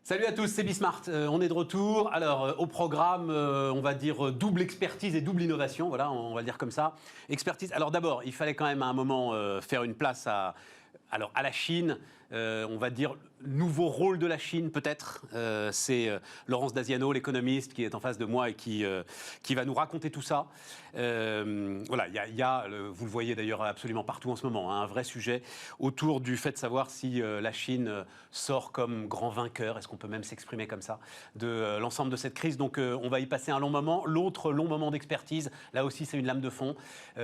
Salut à tous, c'est Bismart. On est de retour. Alors, au programme, on va dire double expertise et double innovation. Voilà, on va le dire comme ça. Expertise. Alors d'abord, il fallait quand même à un moment faire une place à la Chine. On va dire nouveau rôle de la Chine peut-être. C'est Laurence Daziano, l'économiste, qui est en face de moi et qui va nous raconter tout ça. Voilà, il y a vous le voyez d'ailleurs absolument partout en ce moment, hein, un vrai sujet autour du fait de savoir si la Chine sort comme grand vainqueur, est-ce qu'on peut même s'exprimer comme ça, de l'ensemble de cette crise. Donc on va y passer un long moment. L'autre long moment d'expertise, là aussi c'est une lame de fond,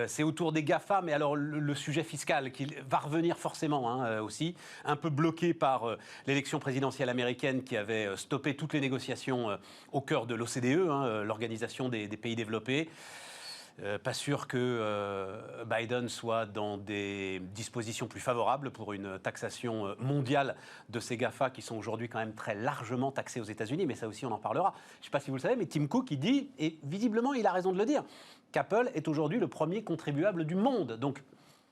c'est autour des GAFA, mais alors le sujet fiscal qui va revenir forcément hein, aussi, un peu bloqué par l'élection présidentielle américaine qui avait stoppé toutes les négociations au cœur de l'OCDE, hein, l'organisation des pays développés. Pas sûr que Biden soit dans des dispositions plus favorables pour une taxation mondiale de ces GAFA qui sont aujourd'hui quand même très largement taxés aux États-Unis, mais ça aussi on en parlera. Je ne sais pas si vous le savez, mais Tim Cook il dit, et visiblement il a raison de le dire, qu'Apple est aujourd'hui le premier contribuable du monde. Donc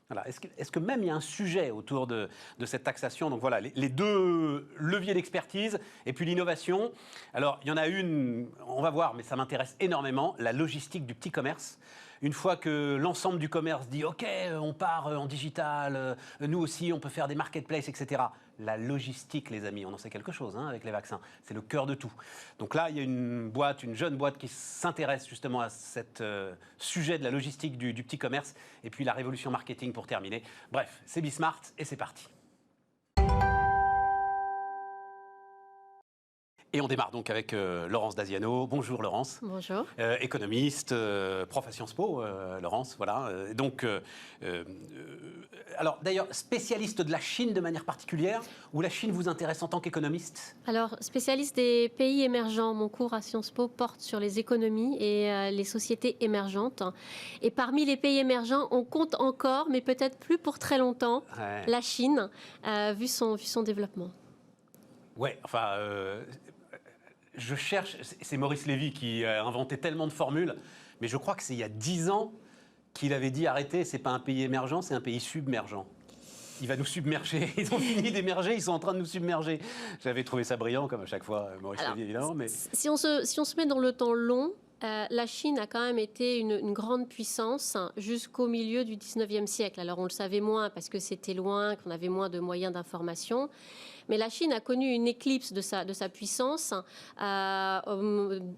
voilà. Est-ce que même il y a un sujet autour de cette taxation? Donc voilà, les deux leviers d'expertise et puis l'innovation. Alors il y en a une, on va voir, mais ça m'intéresse énormément, la logistique du petit commerce. Une fois que l'ensemble du commerce dit « Ok, on part en digital, nous aussi on peut faire des marketplaces, etc. » La logistique, les amis, on en sait quelque chose hein, avec les vaccins. C'est le cœur de tout. Donc là, il y a une jeune boîte qui s'intéresse justement à ce sujet de la logistique du petit commerce et puis la révolution marketing pour terminer. Bref, c'est Bismart et c'est parti. Et on démarre donc avec Laurence Daziano. Bonjour Laurence. Bonjour. Économiste, prof à Sciences Po, Laurence, voilà. Alors d'ailleurs, spécialiste de la Chine de manière particulière, ou la Chine vous intéresse en tant qu'économiste? Alors, spécialiste des pays émergents, mon cours à Sciences Po porte sur les économies et les sociétés émergentes. Et parmi les pays émergents, on compte encore, mais peut-être plus pour très longtemps, ouais, la Chine, vu son développement. Ouais, enfin... je cherche, c'est Maurice Lévy qui a inventé tellement de formules, mais je crois que c'est il y a 10 ans qu'il avait dit arrêtez, c'est pas un pays émergent, c'est un pays submergent. Il va nous submerger. Ils ont fini d'émerger, ils sont en train de nous submerger. J'avais trouvé ça brillant, comme à chaque fois, Maurice Lévy, évidemment. Mais... Si on se met dans le temps long, la Chine a quand même été une grande puissance jusqu'au milieu du 19e siècle. Alors on le savait moins parce que c'était loin, qu'on avait moins de moyens d'information. Mais la Chine a connu une éclipse de sa puissance au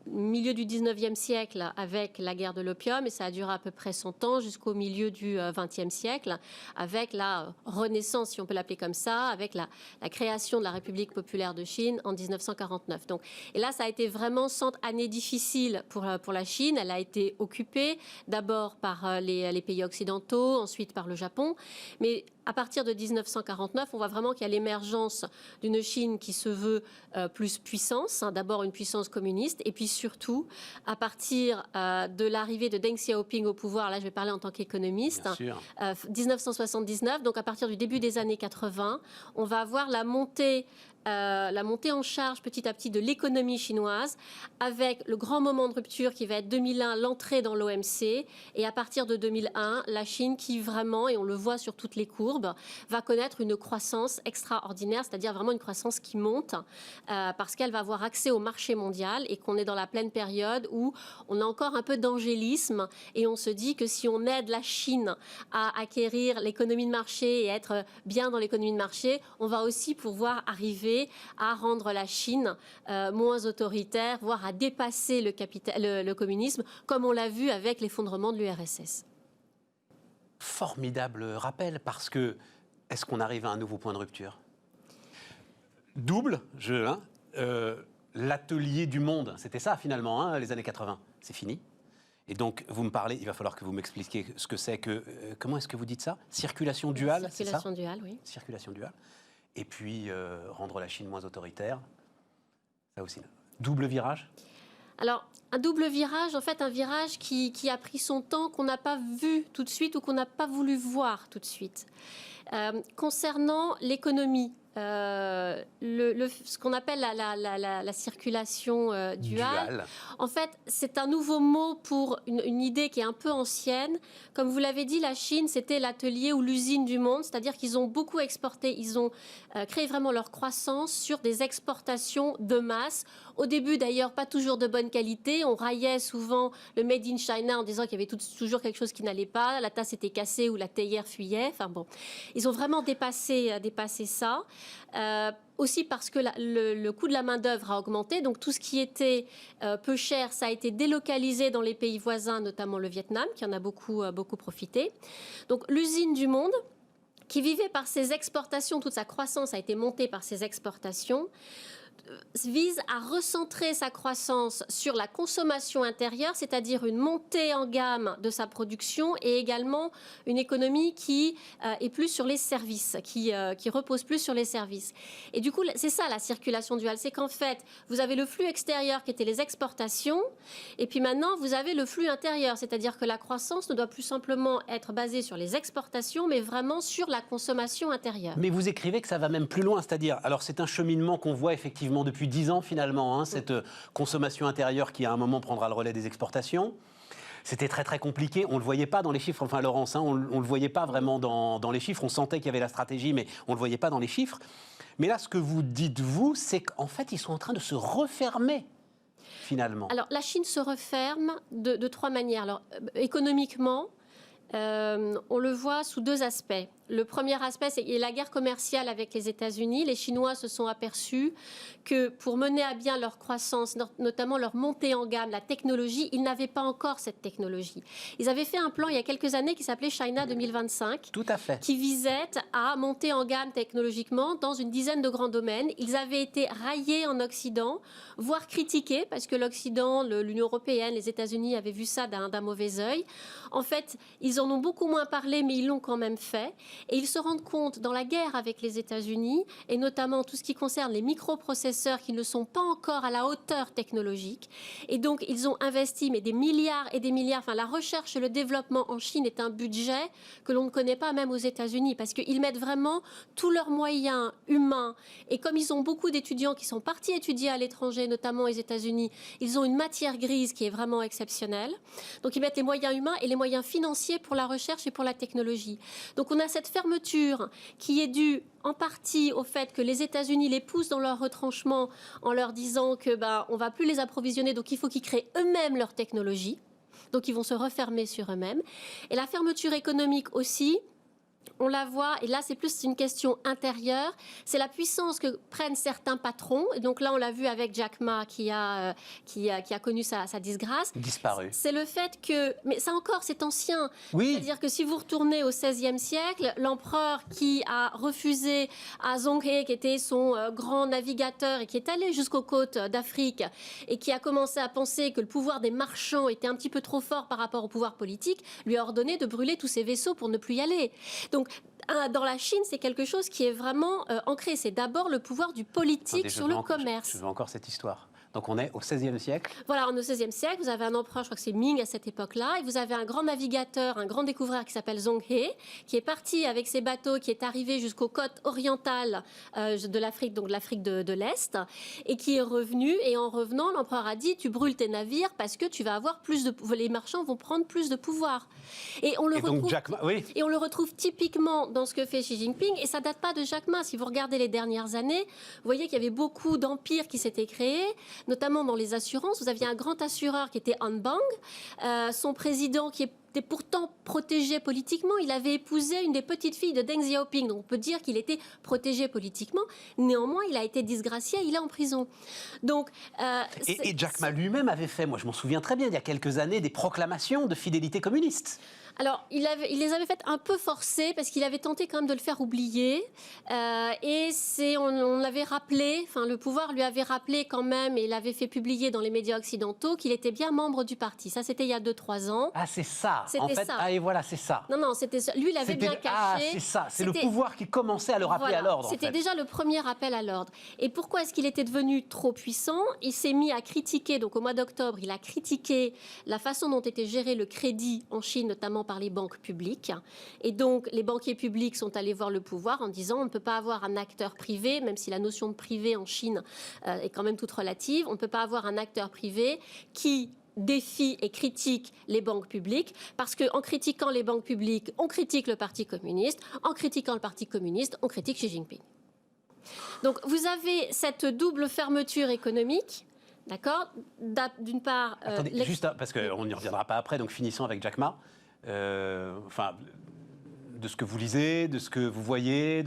milieu du 19e siècle avec la guerre de l'opium, et ça a duré à peu près 100 ans jusqu'au milieu du 20e siècle, avec la renaissance, si on peut l'appeler comme ça, avec la création de la République populaire de Chine en 1949. Donc, et là, ça a été vraiment 100 années difficiles pour la Chine. Elle a été occupée d'abord par les pays occidentaux, ensuite par le Japon, mais à partir de 1949, on voit vraiment qu'il y a l'émergence d'une Chine qui se veut plus puissance, hein, d'abord une puissance communiste, et puis surtout, à partir de l'arrivée de Deng Xiaoping au pouvoir, là je vais parler en tant qu'économiste, 1979, donc à partir du début des années 80, on va avoir la montée en charge petit à petit de l'économie chinoise, avec le grand moment de rupture qui va être 2001, l'entrée dans l'OMC, et à partir de 2001, la Chine qui vraiment, et on le voit sur toutes les courbes, va connaître une croissance extraordinaire, c'est-à-dire vraiment une croissance qui monte, parce qu'elle va avoir accès au marché mondial et qu'on est dans la pleine période où on a encore un peu d'angélisme et on se dit que si on aide la Chine à acquérir l'économie de marché et être bien dans l'économie de marché, on va aussi pouvoir arriver à rendre la Chine moins autoritaire, voire à dépasser le communisme, comme on l'a vu avec l'effondrement de l'URSS. Formidable rappel, parce que est-ce qu'on arrive à un nouveau point de rupture? Double jeu, hein, l'atelier du monde, c'était ça finalement, hein, les années 80, c'est fini. Et donc, vous me parlez, il va falloir que vous m'expliquiez ce que c'est que... comment est-ce que vous dites ça? Circulation duale, c'est ça? Circulation duale, oui. Circulation duale. Et puis, rendre la Chine moins autoritaire, ça aussi. Double virage? Alors, un double virage, en fait, un virage qui a pris son temps, qu'on n'a pas vu tout de suite ou qu'on n'a pas voulu voir tout de suite. Concernant l'économie, ce qu'on appelle la circulation duale. En fait, c'est un nouveau mot pour une idée qui est un peu ancienne. Comme vous l'avez dit, la Chine, c'était l'atelier ou l'usine du monde, c'est-à-dire qu'ils ont beaucoup exporté, ils ont créé vraiment leur croissance sur des exportations de masse. Au début, d'ailleurs, pas toujours de bonne qualité. On raillait souvent le Made in China en disant qu'il y avait toujours quelque chose qui n'allait pas. La tasse était cassée ou la théière fuyait. Enfin bon, ils ont vraiment dépassé ça. Aussi parce que le coût de la main-d'œuvre a augmenté. Donc tout ce qui était peu cher, ça a été délocalisé dans les pays voisins, notamment le Vietnam, qui en a beaucoup profité. Donc l'usine du monde, qui vivait par ses exportations, toute sa croissance a été montée par ses exportations, vise à recentrer sa croissance sur la consommation intérieure, c'est-à-dire une montée en gamme de sa production et également une économie qui est plus sur les services, qui repose plus sur les services. Et du coup, c'est ça la circulation duale, c'est qu'en fait, vous avez le flux extérieur qui était les exportations et puis maintenant, vous avez le flux intérieur, c'est-à-dire que la croissance ne doit plus simplement être basée sur les exportations, mais vraiment sur la consommation intérieure. Mais vous écrivez que ça va même plus loin, c'est-à-dire, alors c'est un cheminement qu'on voit effectivement depuis 10 ans finalement, hein, cette consommation intérieure qui à un moment prendra le relais des exportations. C'était très très compliqué, on ne le voyait pas dans les chiffres, enfin Laurence, hein, on ne le voyait pas vraiment dans les chiffres, on sentait qu'il y avait la stratégie mais on ne le voyait pas dans les chiffres. Mais là ce que vous dites vous, c'est qu'en fait ils sont en train de se refermer finalement. Alors la Chine se referme de trois manières. Alors économiquement, on le voit sous deux aspects. Le premier aspect, c'est la guerre commerciale avec les États-Unis. Les Chinois se sont aperçus que pour mener à bien leur croissance, notamment leur montée en gamme, la technologie, ils n'avaient pas encore cette technologie. Ils avaient fait un plan il y a quelques années qui s'appelait China 2025, Tout à fait. qui visait à monter en gamme technologiquement dans une dizaine de grands domaines. Ils avaient été raillés en Occident, voire critiqués, parce que l'Occident, l'Union européenne, les États-Unis avaient vu ça d'un mauvais œil. En fait, ils en ont beaucoup moins parlé, mais ils l'ont quand même fait. Et ils se rendent compte, dans la guerre avec les États-Unis, et notamment tout ce qui concerne les microprocesseurs qui ne sont pas encore à la hauteur technologique, et donc ils ont investi mais des milliards et des milliards. Enfin, la recherche et le développement en Chine est un budget que l'on ne connaît pas même aux États-Unis, parce qu'ils mettent vraiment tous leurs moyens humains. Et comme ils ont beaucoup d'étudiants qui sont partis étudier à l'étranger, notamment aux États-Unis, ils ont une matière grise qui est vraiment exceptionnelle. Donc ils mettent les moyens humains et les moyens financiers pour la recherche et pour la technologie. Donc on a cette fermeture qui est due en partie au fait que les États-Unis les poussent dans leur retranchement en leur disant que on va plus les approvisionner, donc il faut qu'ils créent eux-mêmes leur technologie. Donc ils vont se refermer sur eux-mêmes. Et la fermeture économique aussi, on la voit, et là c'est plus une question intérieure, c'est la puissance que prennent certains patrons. Et donc là on l'a vu avec Jack Ma qui a connu sa disgrâce. Disparu. C'est le fait que, mais ça encore c'est ancien, oui. C'est-à-dire que si vous retournez au XVIe siècle, l'empereur qui a refusé à Zhonghe, qui était son grand navigateur et qui est allé jusqu'aux côtes d'Afrique et qui a commencé à penser que le pouvoir des marchands était un petit peu trop fort par rapport au pouvoir politique, lui a ordonné de brûler tous ses vaisseaux pour ne plus y aller. Donc, dans la Chine, c'est quelque chose qui est vraiment ancré. C'est d'abord le pouvoir du politique sur le commerce. Je veux encore cette histoire. Donc on est au XVIe siècle. Voilà, on est au XVIe siècle. Vous avez un empereur, je crois que c'est Ming à cette époque-là, et vous avez un grand navigateur, un grand découvreur qui s'appelle Zhonghe, qui est parti avec ses bateaux, qui est arrivé jusqu'aux côtes orientales de l'Afrique, donc de l'Afrique de l'Est, et qui est revenu. Et en revenant, l'empereur a dit: tu brûles tes navires parce que tu vas avoir plus de, les marchands vont prendre plus de pouvoir. Et on le retrouve. Et on le retrouve typiquement dans ce que fait Xi Jinping. Et ça date pas de Jack Ma. Si vous regardez les dernières années, vous voyez qu'il y avait beaucoup d'empires qui s'étaient créés, notamment dans les assurances. Vous aviez un grand assureur qui était Anbang, son président qui était pourtant protégé politiquement. Il avait épousé une des petites filles de Deng Xiaoping, donc on peut dire qu'il était protégé politiquement. Néanmoins, il a été disgracié, il est en prison. Donc, et Jack Ma lui-même avait fait, moi je m'en souviens très bien, il y a quelques années, des proclamations de fidélité communiste. Alors, il les avait faites un peu forcées parce qu'il avait tenté quand même de le faire oublier. Et on l'avait rappelé, enfin le pouvoir lui avait rappelé quand même, et l'avait fait publier dans les médias occidentaux, qu'il était bien membre du parti. Ça, c'était il y a 2-3 ans. Ah, c'est ça. ça. En fait, ça. et voilà, c'est ça. Non, c'était ça. Lui, il avait bien caché. C'est ça. C'est le pouvoir qui commençait à le rappeler à l'ordre. C'était déjà le premier rappel à l'ordre. Et pourquoi est-ce qu'il était devenu trop puissant? Il s'est mis à critiquer, donc au mois d'octobre, il a critiqué la façon dont était géré le crédit en Chine, notamment par les banques publiques. Et donc, les banquiers publics sont allés voir le pouvoir en disant on ne peut pas avoir un acteur privé, même si la notion de privé en Chine est quand même toute relative, on ne peut pas avoir un acteur privé qui défie et critique les banques publiques, parce qu'en critiquant les banques publiques, on critique le Parti communiste, en critiquant le Parti communiste, on critique Xi Jinping. Donc vous avez cette double fermeture économique, d'accord? D'une part... Attendez, juste, parce qu'on n'y reviendra pas après, donc finissons avec Jack Ma. Enfin, de ce que vous lisez, de ce que vous voyez,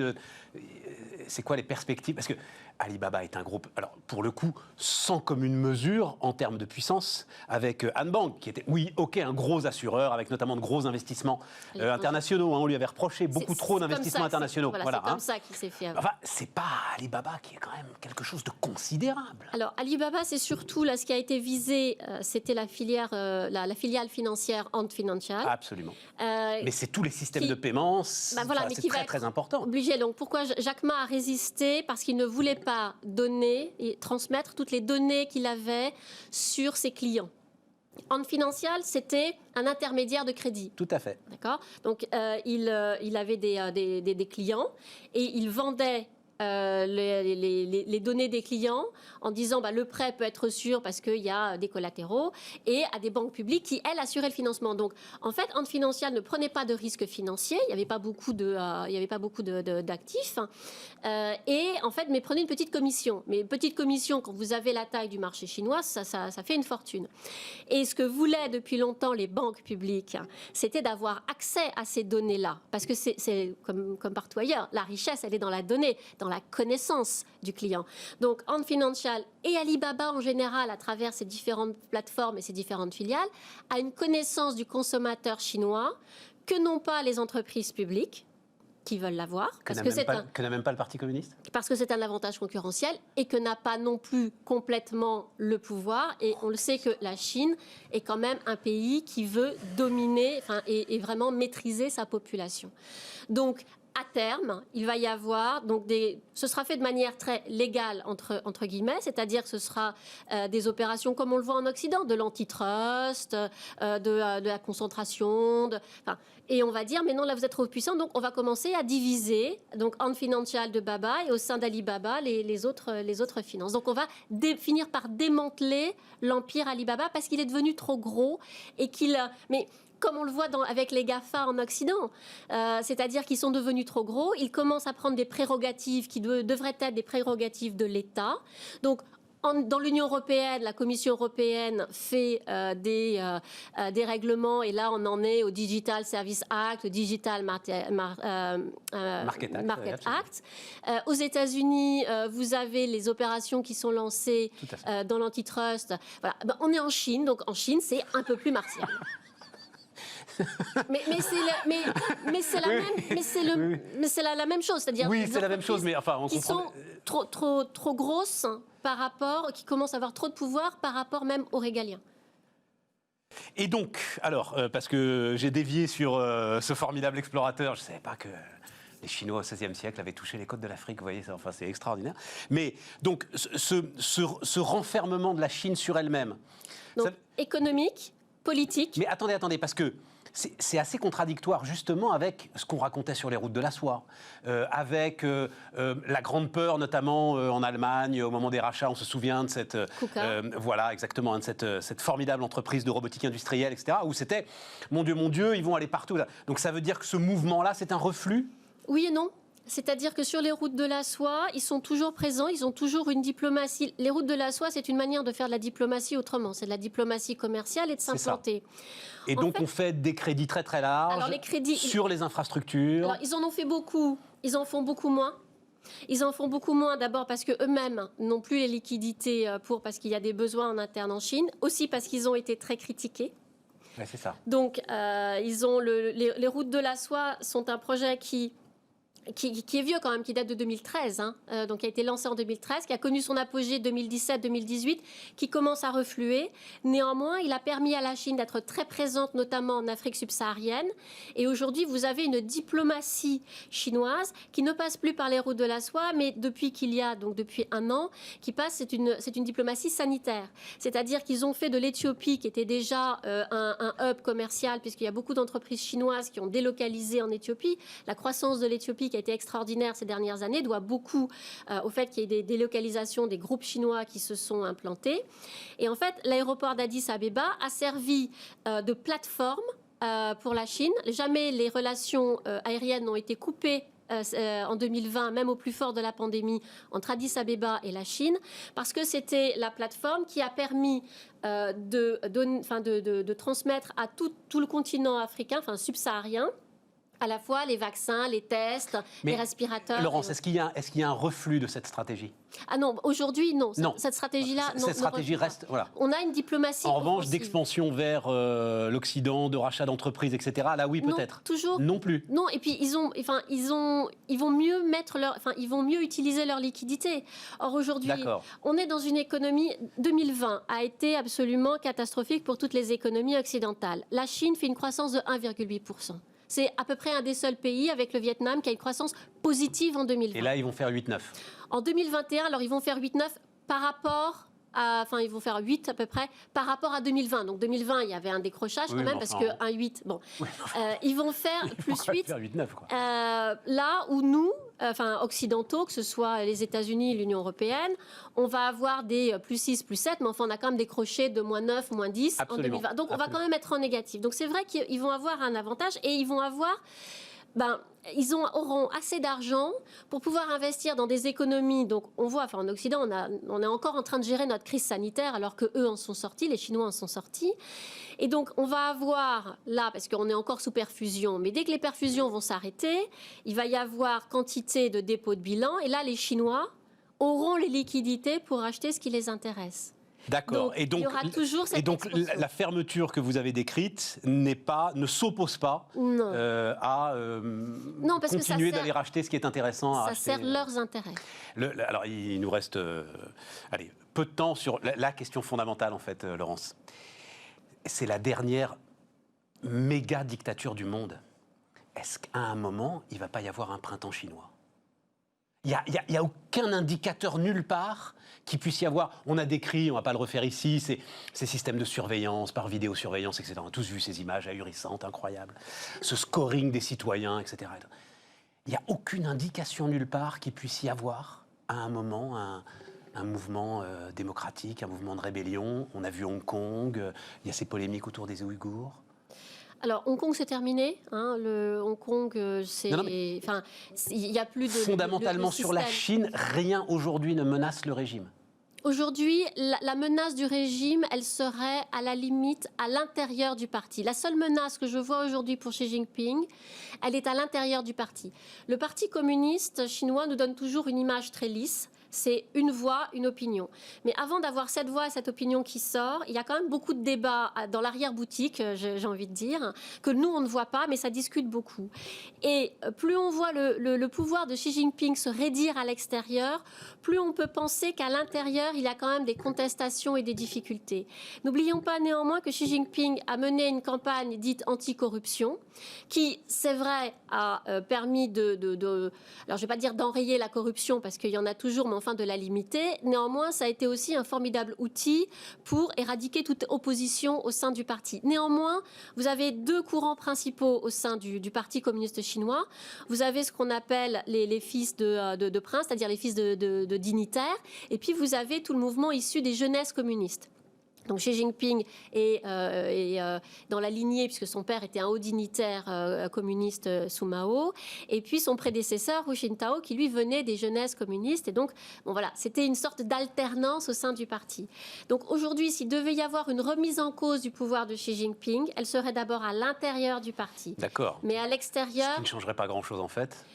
c'est quoi les perspectives? Parce que Alibaba est un groupe, alors pour le coup, sans commune mesure en termes de puissance, avec Anbang, qui était, oui, ok, un gros assureur, avec notamment de gros investissements internationaux. On lui avait reproché beaucoup trop d'investissements internationaux. Voilà, c'est comme ça qu'il s'est fait. Enfin, c'est pas Alibaba qui est quand même quelque chose de considérable. Alors, Alibaba, c'est surtout, là, ce qui a été visé, c'était la filière, la filiale financière Ant Financial. Absolument. Mais c'est tous les systèmes de paiement, c'est très important. Obligé. Donc, pourquoi Jack Ma a résisté? Parce qu'il ne voulait pas donner et transmettre toutes les données qu'il avait sur ses clients. Ant Financial, c'était un intermédiaire de crédit. Tout à fait. D'accord. Donc, il avait des clients et il vendait les données des clients en disant le prêt peut être sûr parce qu'il y a des collatéraux, et à des banques publiques qui, elles, assuraient le financement. Donc, en fait, Ant Financial ne prenait pas de risques financiers, il n'y avait pas beaucoup d'actifs, et en fait, mais prenait une petite commission. Mais une petite commission, quand vous avez la taille du marché chinois, ça fait une fortune. Et ce que voulaient depuis longtemps les banques publiques, c'était d'avoir accès à ces données-là. Parce que c'est comme partout ailleurs, la richesse, elle est dans la donnée, dans la connaissance du client. Donc, Ant Financial et Alibaba en général, à travers ces différentes plateformes et ces différentes filiales, a une connaissance du consommateur chinois que n'ont pas les entreprises publiques qui veulent l'avoir. Que n'a même pas le Parti communiste? Parce que c'est un avantage concurrentiel et que n'a pas non plus complètement le pouvoir. Et on le sait que la Chine est quand même un pays qui veut dominer et vraiment maîtriser sa population. Donc, à terme, il va y avoir, ce sera fait de manière très légale, entre guillemets, c'est-à-dire que ce sera des opérations comme on le voit en Occident, de l'antitrust, de la concentration, et on va dire, mais non, là vous êtes trop puissant, donc on va commencer à diviser, donc Ant Financial de Baba, et au sein d'Alibaba, les autres finances. Donc on va finir par démanteler l'empire Alibaba parce qu'il est devenu trop gros et comme on le voit avec les GAFA en Occident, c'est-à-dire qu'ils sont devenus trop gros, ils commencent à prendre des prérogatives qui devraient être des prérogatives de l'État. Donc, dans l'Union européenne, la Commission européenne fait des règlements, et là on en est au Digital Service Act, au Digital Market Act. Aux États-Unis, vous avez les opérations qui sont lancées dans l'antitrust. Voilà. On est en Chine, donc en Chine c'est un peu plus martial. mais c'est la même chose, c'est-à-dire c'est la même chose, mais enfin on comprend. Sont trop grosses par rapport, qui commencent à avoir trop de pouvoir par rapport même aux régaliens. Et donc, alors, parce que j'ai dévié sur ce formidable explorateur, je ne savais pas que les Chinois au XVIe siècle avaient touché les côtes de l'Afrique, vous voyez, c'est extraordinaire. Mais donc, ce renfermement de la Chine sur elle-même. Donc, économique, politique. Mais attendez, parce que c'est assez contradictoire justement avec ce qu'on racontait sur les routes de la soie, avec la grande peur notamment en Allemagne au moment des rachats, on se souvient de cette voilà exactement, de cette formidable entreprise de robotique industrielle, etc. où c'était mon Dieu, ils vont aller partout là. Donc ça veut dire que ce mouvement-là, c'est un reflux? Oui et non. C'est-à-dire que sur les routes de la soie, ils sont toujours présents, ils ont toujours une diplomatie. Les routes de la soie, c'est une manière de faire de la diplomatie autrement. C'est de la diplomatie commerciale et de s'implanter. Et donc on fait des crédits très très larges sur les infrastructures. Alors, ils en ont fait beaucoup, ils en font beaucoup moins. Ils en font beaucoup moins d'abord parce qu'eux-mêmes n'ont plus les liquidités parce qu'il y a des besoins en interne en Chine, aussi parce qu'ils ont été très critiqués. Ouais, c'est ça. Donc les routes de la soie sont un projet qui qui est vieux quand même, qui date de 2013, donc qui a été lancé en 2013, qui a connu son apogée 2017-2018, qui commence à refluer. Néanmoins, il a permis à la Chine d'être très présente, notamment en Afrique subsaharienne. Et aujourd'hui, vous avez une diplomatie chinoise qui ne passe plus par les routes de la soie, mais depuis depuis 1 an, qui passe, c'est une diplomatie sanitaire. C'est-à-dire qu'ils ont fait de l'Éthiopie, qui était déjà un hub commercial, puisqu'il y a beaucoup d'entreprises chinoises qui ont délocalisé en Éthiopie. La croissance de l'Éthiopie, qui a été extraordinaire ces dernières années, doit beaucoup au fait qu'il y ait des délocalisations des groupes chinois qui se sont implantés. Et en fait, l'aéroport d'Addis Abeba a servi de plateforme pour la Chine. Jamais les relations aériennes n'ont été coupées en 2020, même au plus fort de la pandémie, entre Addis Abeba et la Chine, parce que c'était la plateforme qui a permis de transmettre à tout le continent africain, subsaharien, à la fois les vaccins, les tests, les respirateurs. Laurence, est-ce qu'il y a un reflux de cette stratégie ? Ah non, aujourd'hui, non. Non. Cette stratégie-là, non. Cette stratégie reste... Voilà. On a une diplomatie En revanche, offensive. D'expansion vers l'Occident, de rachat d'entreprises, etc., là, oui, peut-être. Toujours. Non plus. Non, et puis ils vont mieux utiliser leur liquidité. Or, aujourd'hui, on est dans une économie... 2020 a été absolument catastrophique pour toutes les économies occidentales. La Chine fait une croissance de 1,8%. C'est à peu près un des seuls pays, avec le Vietnam, qui a une croissance positive en 2020. Et là, ils vont faire 8-9. En 2021, alors ils vont faire 8-9 par rapport à... Ils vont faire 8 à peu près par rapport à 2020. Donc 2020, il y avait un décrochage quand même, parce qu'un 8... Bon, ils vont faire plus 8. Faire 8-9, quoi. Là où nous, occidentaux, que ce soit les États-Unis, l'Union européenne, on va avoir des plus 6, plus 7, mais enfin on a quand même décroché de moins 9, moins 10 en 2020. Donc on va quand même être en négatif. Donc c'est vrai qu'ils vont avoir un avantage et ils vont avoir... ils auront assez d'argent pour pouvoir investir dans des économies. Donc, on voit, en Occident, on est encore en train de gérer notre crise sanitaire, alors qu'eux en sont sortis, les Chinois en sont sortis. Et donc, on va avoir là, parce qu'on est encore sous perfusion, mais dès que les perfusions vont s'arrêter, il va y avoir quantité de dépôts de bilan. Et là, les Chinois auront les liquidités pour acheter ce qui les intéresse. D'accord. Il y aura toujours cette expansion. La fermeture que vous avez décrite ne s'oppose pas à continuer d'aller racheter ce qui est intéressant. Ça sert leurs intérêts. Alors, il nous reste peu de temps sur la question fondamentale, en fait, Laurence. C'est la dernière méga dictature du monde. Est-ce qu'à un moment, il ne va pas y avoir un printemps chinois ? Il n'y a aucun indicateur nulle part qui puisse y avoir. On a décrit, on ne va pas le refaire ici, ces systèmes de surveillance, par vidéosurveillance, etc. On a tous vu ces images ahurissantes, incroyables. Ce scoring des citoyens, etc. Il n'y a aucune indication nulle part qu'il puisse y avoir, à un moment, un mouvement démocratique, un mouvement de rébellion. On a vu Hong Kong, il y a ces polémiques autour des Ouïghours. Alors, Hong Kong, c'est terminé. Le Hong Kong, il n'y a plus de... Fondamentalement, sur la Chine, rien aujourd'hui ne menace le régime. Aujourd'hui, la menace du régime, elle serait à la limite à l'intérieur du parti. La seule menace que je vois aujourd'hui pour Xi Jinping, elle est à l'intérieur du parti. Le Parti communiste chinois nous donne toujours une image très lisse. C'est une voix, une opinion. Mais avant d'avoir cette voix et cette opinion qui sort, il y a quand même beaucoup de débats dans l'arrière-boutique, j'ai envie de dire, que nous, on ne voit pas, mais ça discute beaucoup. Et plus on voit le pouvoir de Xi Jinping se raidir à l'extérieur, plus on peut penser qu'à l'intérieur, il y a quand même des contestations et des difficultés. N'oublions pas néanmoins que Xi Jinping a mené une campagne dite anti-corruption, qui, c'est vrai, a permis alors je ne vais pas dire d'enrayer la corruption, parce qu'il y en a toujours, mais de la limiter. Néanmoins, ça a été aussi un formidable outil pour éradiquer toute opposition au sein du parti. Néanmoins, vous avez deux courants principaux au sein du Parti communiste chinois. Vous avez ce qu'on appelle les fils de princes, c'est-à-dire les fils de dignitaires, et puis vous avez tout le mouvement issu des jeunesses communistes. Donc Xi Jinping est dans la lignée, puisque son père était un haut dignitaire communiste sous Mao, et puis son prédécesseur, Hu Jintao, qui lui venait des jeunesses communistes. Et donc, c'était une sorte d'alternance au sein du parti. Donc aujourd'hui, s'il devait y avoir une remise en cause du pouvoir de Xi Jinping, elle serait d'abord à l'intérieur du parti. D'accord. Mais à l'extérieur... Ce qui ne changerait pas grand-chose, en fait.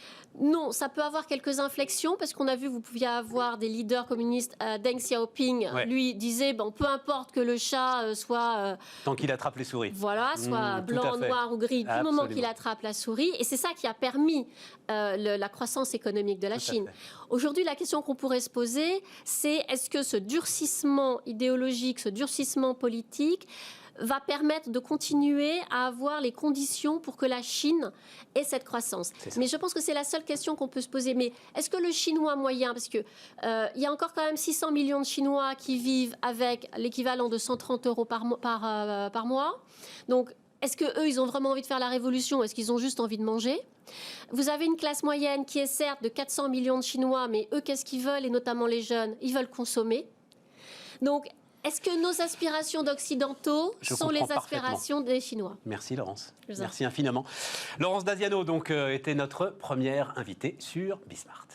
Non, ça peut avoir quelques inflexions, parce qu'on a vu, vous pouviez avoir des leaders communistes. Deng Xiaoping, lui, disait, peu importe que le chat soit... Tant qu'il attrape les souris. Voilà, soit blanc, noir ou gris, du moment qu'il attrape la souris. Et c'est ça qui a permis la croissance économique de la Chine. Aujourd'hui, la question qu'on pourrait se poser, c'est est-ce que ce durcissement idéologique, ce durcissement politique va permettre de continuer à avoir les conditions pour que la Chine ait cette croissance. Mais je pense que c'est la seule question qu'on peut se poser. Mais est-ce que le Chinois moyen, parce qu'il y a encore quand même 600 millions de Chinois qui vivent avec l'équivalent de 130 € par mois. Donc, est-ce qu'eux, ils ont vraiment envie de faire la révolution? Est-ce qu'ils ont juste envie de manger? Vous avez une classe moyenne qui est certes de 400 millions de Chinois, mais eux, qu'est-ce qu'ils veulent? Et notamment les jeunes, ils veulent consommer. Donc, est-ce que nos aspirations d'occidentaux sont les aspirations des Chinois? Merci Laurence. Merci infiniment. Laurence Daziano donc, était notre première invitée sur Bismart.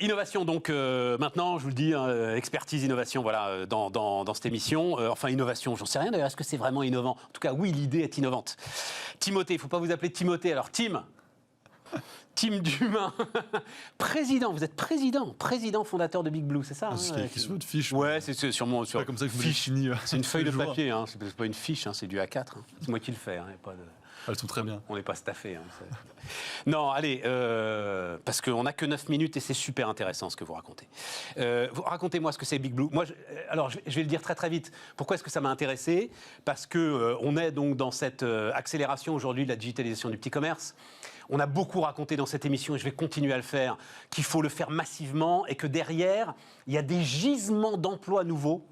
Innovation, donc maintenant, je vous le dis, expertise, innovation, voilà, dans cette émission. Enfin, innovation, j'en sais rien d'ailleurs, est-ce que c'est vraiment innovant? En tout cas, oui, l'idée est innovante. Timothée, il ne faut pas vous appeler Timothée, alors Tim Dumain, président, vous êtes président fondateur de Big Blue, c'est ça? C'est écrit sur votre fiche. Ouais, c'est sûrement sur comme ça que vous fiche. C'est une feuille de papier, hein. C'est pas une fiche, hein, c'est du A4. Hein. C'est moi qui le fais. Hein, pas de... Elles sont très bien. On n'est pas staffé. Hein, non, allez, parce qu'on n'a que 9 minutes et c'est super intéressant ce que vous racontez. Racontez-moi ce que c'est Big Blue. Moi, alors, je vais le dire très très vite. Pourquoi est-ce que ça m'a intéressé? Parce qu'on est donc dans cette accélération aujourd'hui de la digitalisation du petit commerce. On a beaucoup raconté dans cette émission, et je vais continuer à le faire, qu'il faut le faire massivement et que derrière, il y a des gisements d'emplois nouveaux,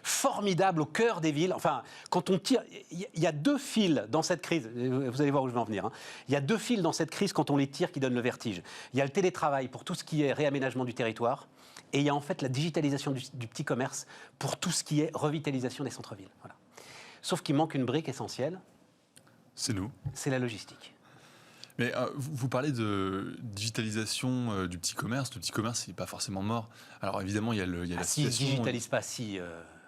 formidables au cœur des villes. Enfin, quand on tire, il y a 2 fils dans cette crise, vous allez voir où je vais en venir, hein. Il y a 2 fils dans cette crise quand on les tire qui donnent le vertige. Il y a le télétravail pour tout ce qui est réaménagement du territoire, et il y a en fait la digitalisation du petit commerce pour tout ce qui est revitalisation des centres-villes. Voilà. Sauf qu'il manque une brique essentielle. C'est nous. C'est la logistique. Mais vous parlez de digitalisation du petit commerce. Le petit commerce, il n'est pas forcément mort. Alors évidemment, il y a la situation... Si, il ne digitalise pas, si...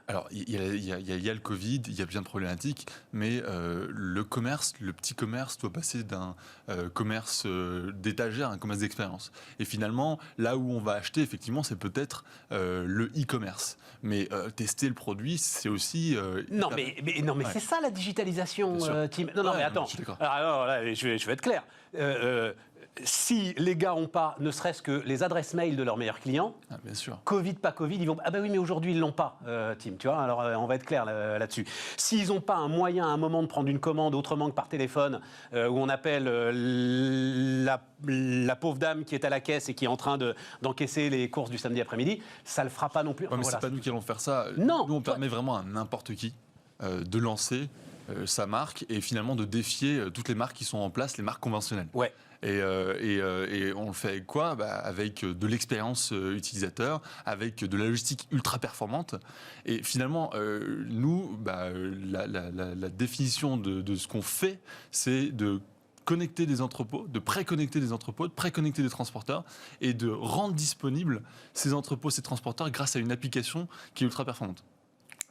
Alors, il y a le Covid, il y a plein de problématiques, mais le commerce, le petit commerce doit passer d'un commerce d'étagère à un commerce d'expérience. Et finalement, là où on va acheter, effectivement, c'est peut-être le e-commerce. Mais tester le produit, c'est aussi... Non, mais c'est ça la digitalisation, Tim. Non, mais attends. Alors là, je vais être clair. Si les gars n'ont pas, ne serait-ce que les adresses mail de leurs meilleurs clients, bien sûr. Covid, pas Covid, ils vont... Ah ben oui, mais aujourd'hui, ils ne l'ont pas, Tim, tu vois, alors on va être clair là-dessus. S'ils n'ont pas un moyen, à un moment, de prendre une commande autrement que par téléphone, où on appelle la pauvre dame qui est à la caisse et qui est en train d'encaisser les courses du samedi après-midi, ça ne le fera pas non plus. Ouais, mais voilà, c'est pas nous qui allons faire ça. Non. Nous, on permet vraiment à n'importe qui de lancer sa marque et finalement de défier toutes les marques qui sont en place, les marques conventionnelles. Ouais. Et on le fait avec quoi? Avec de l'expérience utilisateur, avec de la logistique ultra performante. Et finalement, nous, la définition de ce qu'on fait, c'est de connecter des entrepôts, de préconnecter des entrepôts, de préconnecter des transporteurs et de rendre disponibles ces entrepôts, ces transporteurs grâce à une application qui est ultra performante.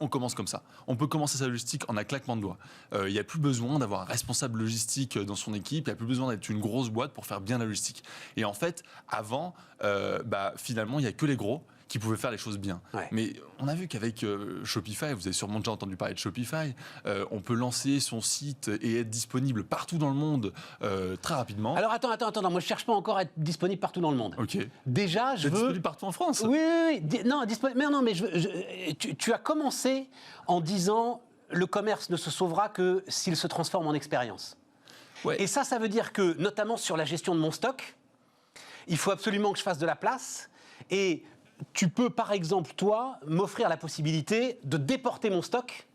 On commence comme ça. On peut commencer sa logistique en un claquement de doigts. Il n'y a plus besoin d'avoir un responsable logistique dans son équipe. Il n'y a plus besoin d'être une grosse boîte pour faire bien la logistique. Et en fait, avant, finalement, il n'y a que les gros qui pouvaient faire les choses bien. Ouais. Mais on a vu qu'avec Shopify, vous avez sûrement déjà entendu parler de Shopify, on peut lancer son site et être disponible partout dans le monde très rapidement. Alors attends, moi je ne cherche pas encore à être disponible partout dans le monde. Ok. Déjà, je veux... disponible partout en France. Oui. Non, mais tu as commencé en disant le commerce ne se sauvera que s'il se transforme en expérience. Ouais. Et ça veut dire que, notamment sur la gestion de mon stock, il faut absolument que je fasse de la place et tu peux, par exemple, toi, m'offrir la possibilité de déporter mon stock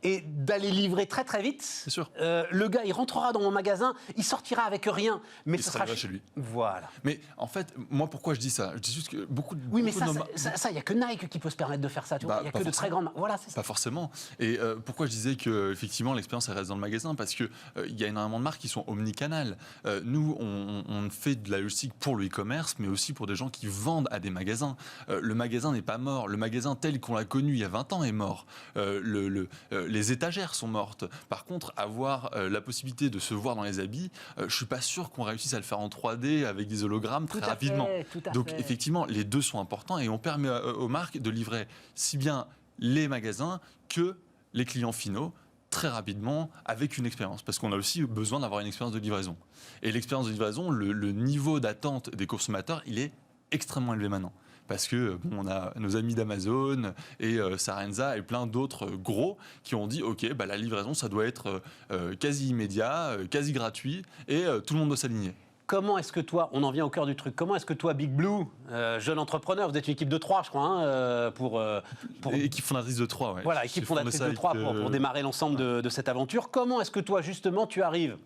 et d'aller livrer très très vite. C'est sûr. Le gars, il rentrera dans mon magasin, il sortira avec rien, mais il ce sera chez lui. Voilà. Mais en fait, moi, pourquoi je dis ça? Je dis juste que beaucoup de... Oui, mais ça, il n'y a que Nike qui peut se permettre de faire ça. Il n'y a que de très grandes... Voilà, c'est ça. Pas forcément. Et pourquoi je disais qu'effectivement, l'expérience, elle reste dans le magasin? Parce qu'il y a énormément de marques qui sont omnicanales. Nous, on fait de la logistique pour le e-commerce, mais aussi pour des gens qui vendent à des magasins. Le magasin n'est pas mort. Le magasin tel qu'on l'a connu il y a 20 ans est mort. les étagères sont mortes. Par contre, avoir la possibilité de se voir dans les habits, je ne suis pas sûr qu'on réussisse à le faire en 3D avec des hologrammes très rapidement. Donc effectivement, les deux sont importants et on permet aux marques de livrer si bien les magasins que les clients finaux très rapidement avec une expérience. Parce qu'on a aussi besoin d'avoir une expérience de livraison. Et l'expérience de livraison, le niveau d'attente des consommateurs, il est extrêmement élevé maintenant. Parce que on a nos amis d'Amazon et Sarenza et plein d'autres gros qui ont dit ok, la livraison ça doit être quasi immédiat, quasi gratuit et tout le monde doit s'aligner. Comment est-ce que toi, on en vient au cœur du truc, comment est-ce que toi, Big Blue, jeune entrepreneur, vous êtes une équipe de 3, je crois, hein, pour... Équipe fondatrice de 3, ouais. Voilà, équipe fondatrice de 3 pour démarrer l'ensemble de cette aventure. Comment est-ce que toi, justement, tu arrives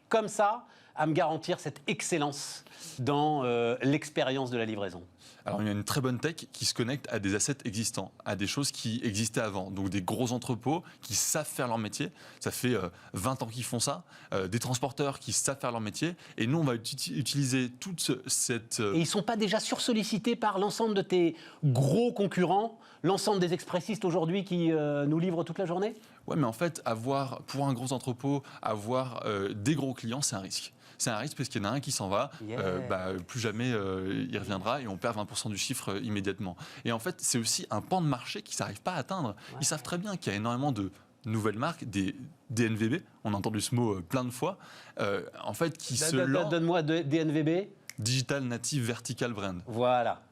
comme ça à me garantir cette excellence dans l'expérience de la livraison ? Alors, il y a une très bonne tech qui se connecte à des assets existants, à des choses qui existaient avant. Donc, des gros entrepôts qui savent faire leur métier. Ça fait 20 ans qu'ils font ça. Des transporteurs qui savent faire leur métier. Et nous, on va utiliser toute cette... Et ils ne sont pas déjà sursollicités par l'ensemble de tes gros concurrents, l'ensemble des expressistes aujourd'hui qui nous livrent toute la journée ? Ouais, mais en fait, pour un gros entrepôt, avoir des gros clients, c'est un risque. C'est un risque parce qu'il y en a un qui s'en va, plus jamais il reviendra et on perd 20% du chiffre immédiatement. Et en fait, c'est aussi un pan de marché qu'ils n'arrivent pas à atteindre. Ils savent très bien qu'il y a énormément de nouvelles marques, des DNVB, on a entendu ce mot plein de fois, en fait, qui se lancent... Donne-moi DNVB. Digital Native Vertical Brand. Voilà.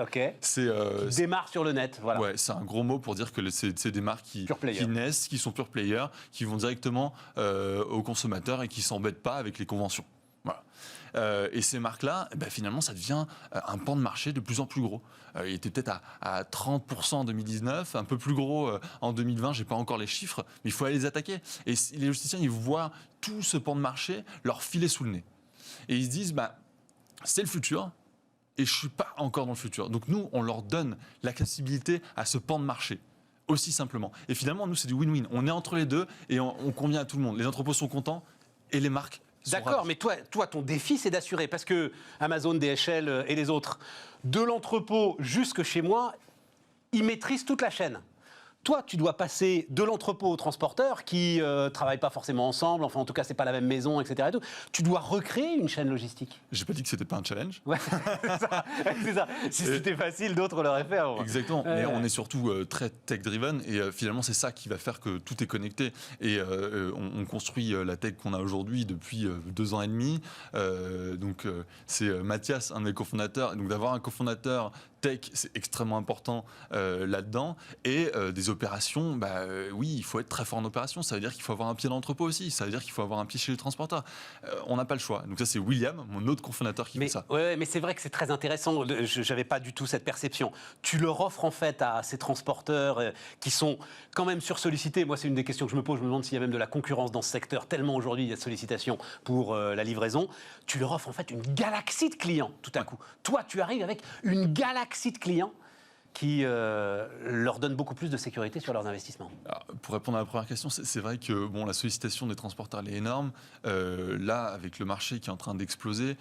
Ok. Qui démarre sur le net. Voilà. Ouais, c'est un gros mot pour dire que c'est des marques qui naissent, qui sont pure players, qui vont directement aux consommateurs et qui ne s'embêtent pas avec les conventions. Voilà. Et ces marques-là, finalement, ça devient un pan de marché de plus en plus gros. Il était peut-être à 30% en 2019, un peu plus gros en 2020, je n'ai pas encore les chiffres, mais il faut aller les attaquer. Et les logisticiens, ils voient tout ce pan de marché leur filer sous le nez. Et ils se disent, c'est le futur, et je ne suis pas encore dans le futur. Donc nous, on leur donne l'accessibilité à ce pan de marché, aussi simplement. Et finalement, nous, c'est du win-win. On est entre les deux et on convient à tout le monde. Les entrepôts sont contents et les marques sont D'accord, ravis. mais toi, ton défi, c'est d'assurer, parce que Amazon, DHL et les autres, de l'entrepôt jusque chez moi, ils maîtrisent toute la chaîne. Toi, tu dois passer de l'entrepôt au transporteur qui ne travaillent pas forcément ensemble, enfin en tout cas, ce n'est pas la même maison, etc. Et tout. Tu dois recréer une chaîne logistique. Je n'ai pas dit que ce n'était pas un challenge. Ouais, c'est ça. Si c'était facile, d'autres l'auraient fait avant. Exactement, mais on est surtout très tech-driven et finalement, c'est ça qui va faire que tout est connecté. Et on construit la tech qu'on a aujourd'hui depuis 2 ans et demi. C'est Mathias, un des cofondateurs. Donc d'avoir un cofondateur tech, c'est extrêmement important là-dedans. Et des opérations, oui, il faut être très fort en opération. Ça veut dire qu'il faut avoir un pied dans l'entrepôt aussi. Ça veut dire qu'il faut avoir un pied chez les transporteurs. On n'a pas le choix. Donc ça, c'est William, mon autre cofondateur, qui fait ça. Ouais, mais c'est vrai que c'est très intéressant. Je n'avais pas du tout cette perception. Tu leur offres en fait à ces transporteurs qui sont quand même sursollicités. Moi, c'est une des questions que je me pose. Je me demande s'il y a même de la concurrence dans ce secteur. Tellement aujourd'hui, il y a de sollicitations pour la livraison. Tu leur offres en fait une galaxie de clients tout à coup. Toi, tu arrives avec une galaxie de clients qui leur donne beaucoup plus de sécurité sur leurs investissements. Alors, pour répondre à la première question, c'est vrai que la sollicitation des transporteurs elle est énorme. Là, avec le marché qui est en train d'exploser,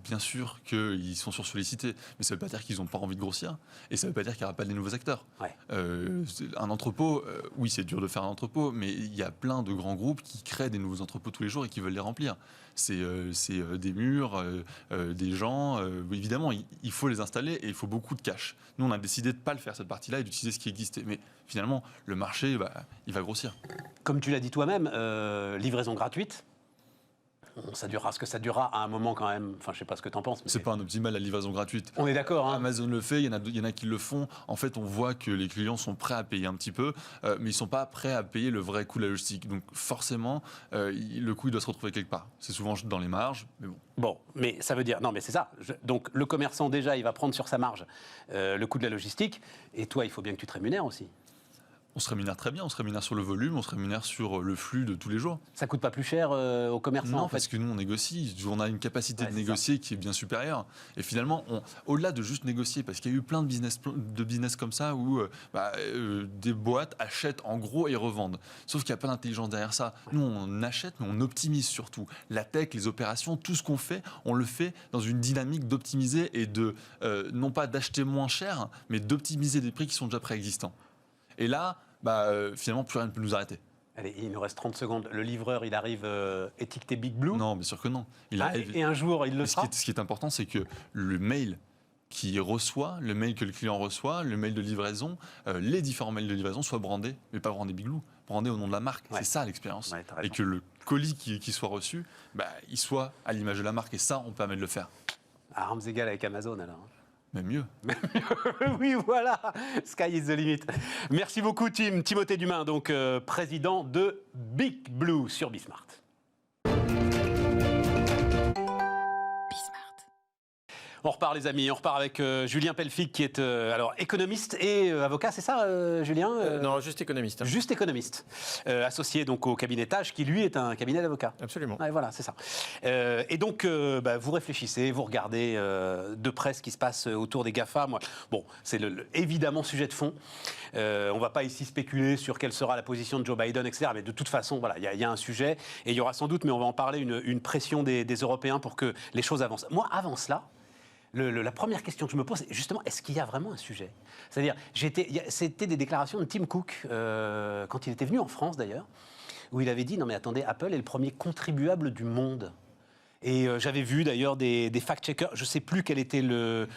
bien sûr qu'ils sont sursollicités. Mais ça ne veut pas dire qu'ils n'ont pas envie de grossir. Et ça ne veut pas dire qu'il n'y aura pas de nouveaux acteurs. Ouais. Un entrepôt, oui, c'est dur de faire un entrepôt, mais il y a plein de grands groupes qui créent des nouveaux entrepôts tous les jours et qui veulent les remplir. C'est des murs, des gens. Évidemment, il faut les installer et il faut beaucoup de cash. Nous, on a décidé de ne pas le faire, cette partie-là, et d'utiliser ce qui existait. Mais finalement, le marché, il va grossir. Comme tu l'as dit toi-même, livraison gratuite. Ça durera ce que ça durera à un moment quand même. Enfin, je sais pas ce que tu en penses. C'est pas un optimal la livraison gratuite. On est d'accord. Hein. Amazon le fait, il y en a qui le font. En fait, on voit que les clients sont prêts à payer un petit peu, mais ils sont pas prêts à payer le vrai coût de la logistique. Donc forcément, le coût il doit se retrouver quelque part. C'est souvent dans les marges, mais bon. Bon, mais ça veut dire non, mais c'est ça. Donc le commerçant déjà, il va prendre sur sa marge le coût de la logistique, et toi, il faut bien que tu te rémunères aussi. On se rémunère très bien, on se rémunère sur le volume, on se rémunère sur le flux de tous les jours. Ça coûte pas plus cher aux commerçants? Non, parce que nous on négocie, on a une capacité de négocier qui est bien supérieure. Et finalement, au-delà de juste négocier, parce qu'il y a eu plein de business comme ça où des boîtes achètent en gros et revendent. Sauf qu'il n'y a pas d'intelligence derrière ça. Nous on achète, mais on optimise surtout. La tech, les opérations, tout ce qu'on fait, on le fait dans une dynamique d'optimiser et non pas d'acheter moins cher, mais d'optimiser des prix qui sont déjà préexistants. Et là, finalement, plus rien ne peut nous arrêter. Allez, il nous reste 30 secondes. Le livreur, il arrive étiqueté Big Blue. Non, bien sûr que non. Et un jour, il le ce sera. ce qui est important, c'est que le mail qu'il reçoit, le mail que le client reçoit, le mail de livraison, les différents mails de livraison soient brandés, mais pas brandés Big Blue, brandés au nom de la marque. Ouais. C'est ça l'expérience. Ouais, t'as raison. Et que le colis qui soit reçu, il soit à l'image de la marque. Et ça, on permet de le faire. À armes égales avec Amazon, alors. Même mieux. Oui, voilà. Sky is the limit. Merci beaucoup, Tim. Timothée Dumain, donc président de Big Blue sur Bismart. On repart, les amis. On repart avec Julien Pelfic, qui est alors économiste et avocat, c'est ça, Julien Non, juste économiste. Juste économiste. Associé donc au cabinet Tage, qui lui est un cabinet d'avocats. Absolument. Ouais, voilà, c'est ça. Et donc, vous réfléchissez, vous regardez de près ce qui se passe autour des GAFA. Bon, c'est évidemment sujet de fond. On ne va pas ici spéculer sur quelle sera la position de Joe Biden, etc. Mais de toute façon, voilà, il y a un sujet. Et il y aura sans doute, mais on va en parler, une pression des Européens pour que les choses avancent. Moi, avant cela, la première question que je me pose, c'est justement, est-ce qu'il y a vraiment un sujet ? C'est-à-dire, c'était des déclarations de Tim Cook, quand il était venu en France d'ailleurs, où il avait dit, non mais attendez, Apple est le premier contribuable du monde. Et j'avais vu d'ailleurs des fact-checkers, je ne sais plus quel était le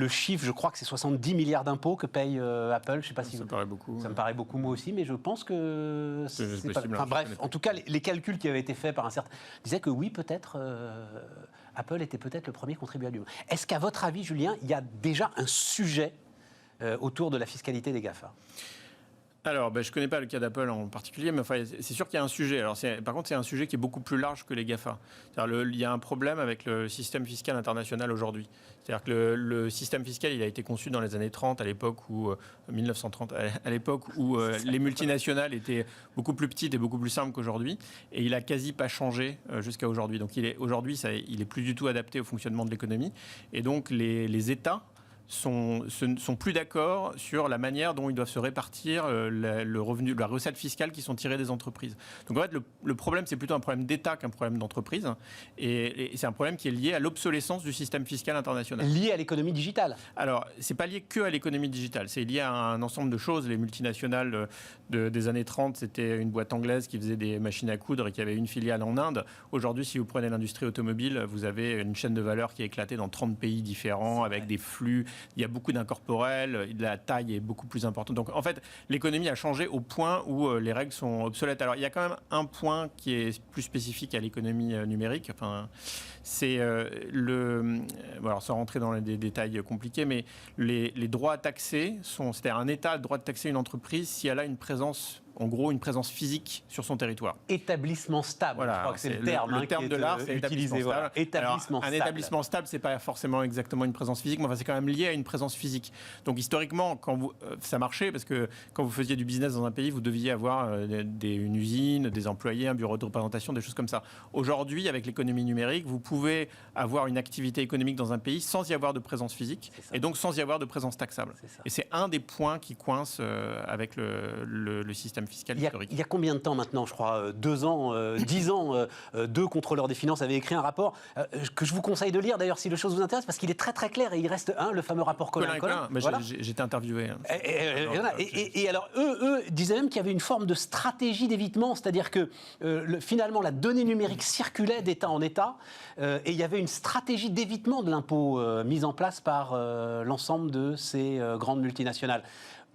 chiffre, je crois que c'est 70 milliards d'impôts que paye Apple. Je sais pas si Ça me paraît beaucoup. Ça me paraît beaucoup moi aussi, mais je pense que C'est pas... possible. Enfin bref, en tout cas, les calculs qui avaient été faits par un certain... disaient que oui, peut-être, Apple était peut-être le premier contribuable du monde. Est-ce qu'à votre avis, Julien, il y a déjà un sujet autour de la fiscalité des GAFA ? Alors, je ne connais pas le cas d'Apple en particulier, mais enfin, c'est sûr qu'il y a un sujet. Alors, par contre, c'est un sujet qui est beaucoup plus large que les GAFA. Il y a un problème avec le système fiscal international aujourd'hui. C'est-à-dire que le système fiscal, il a été conçu dans les années 30, à l'époque où, 1930, à l'époque où les multinationales étaient beaucoup plus petites et beaucoup plus simples qu'aujourd'hui. Et il n'a quasi pas changé jusqu'à aujourd'hui. Donc, aujourd'hui, il est plus du tout adapté au fonctionnement de l'économie. Et donc, les États ne sont plus d'accord sur la manière dont ils doivent se répartir le revenu, la recette fiscale qui sont tirées des entreprises. Donc en fait, le problème, c'est plutôt un problème d'État qu'un problème d'entreprise. Et c'est un problème qui est lié à l'obsolescence du système fiscal international. Lié à l'économie digitale ? Alors, c'est pas lié que à l'économie digitale. C'est lié à un ensemble de choses. Les multinationales des années 30, c'était une boîte anglaise qui faisait des machines à coudre et qui avait une filiale en Inde. Aujourd'hui, si vous prenez l'industrie automobile, vous avez une chaîne de valeur qui est éclatée dans 30 pays différents, avec des flux. Il y a beaucoup d'incorporels, la taille est beaucoup plus importante. Donc en fait, l'économie a changé au point où les règles sont obsolètes. Alors il y a quand même un point qui est plus spécifique à l'économie numérique. Enfin, c'est alors sans rentrer dans des détails compliqués, mais les droits taxés c'est-à-dire un État a le droit de taxer une entreprise si elle a une présence, en gros, une présence physique sur son territoire. Établissement stable, voilà, je crois que c'est le terme. Le terme de l'art, c'est utilisé. Voilà. Établissement Alors, stable. Un établissement stable, c'est pas forcément exactement une présence physique, mais enfin, c'est quand même lié à une présence physique. Donc historiquement, ça marchait parce que quand vous faisiez du business dans un pays, vous deviez avoir une usine, des employés, un bureau de représentation, des choses comme ça. Aujourd'hui, avec l'économie numérique, vous pouvez avoir une activité économique dans un pays sans y avoir de présence physique et donc sans y avoir de présence taxable. Et c'est un des points qui coince avec le système fiscal historique. Il y a combien de temps maintenant, je crois 2 ans, 10 ans, 2 contrôleurs des finances avaient écrit un rapport que je vous conseille de lire d'ailleurs si les choses vous intéressent parce qu'il est très très clair et il reste le fameux rapport Colin. Voilà. J'étais interviewé. Et alors eux disaient même qu'il y avait une forme de stratégie d'évitement, c'est-à-dire que finalement la donnée numérique circulait d'État en État et il y avait une stratégie d'évitement de l'impôt mise en place par l'ensemble de ces grandes multinationales.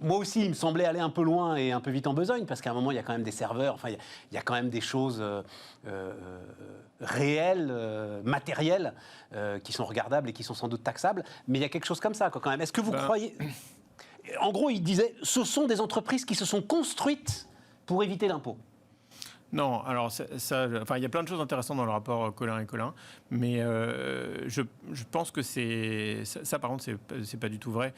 Moi aussi, il me semblait aller un peu loin et un peu vite en besogne, parce qu'à un moment, il y a quand même des serveurs, enfin, il y a quand même des choses réelles, matérielles, qui sont regardables et qui sont sans doute taxables, mais il y a quelque chose comme ça, quand même. Est-ce que vous croyez... En gros, il disait, ce sont des entreprises qui se sont construites pour éviter l'impôt. Non, alors il y a plein de choses intéressantes dans le rapport Colin et Colin, mais je pense que ça par contre c'est pas du tout vrai.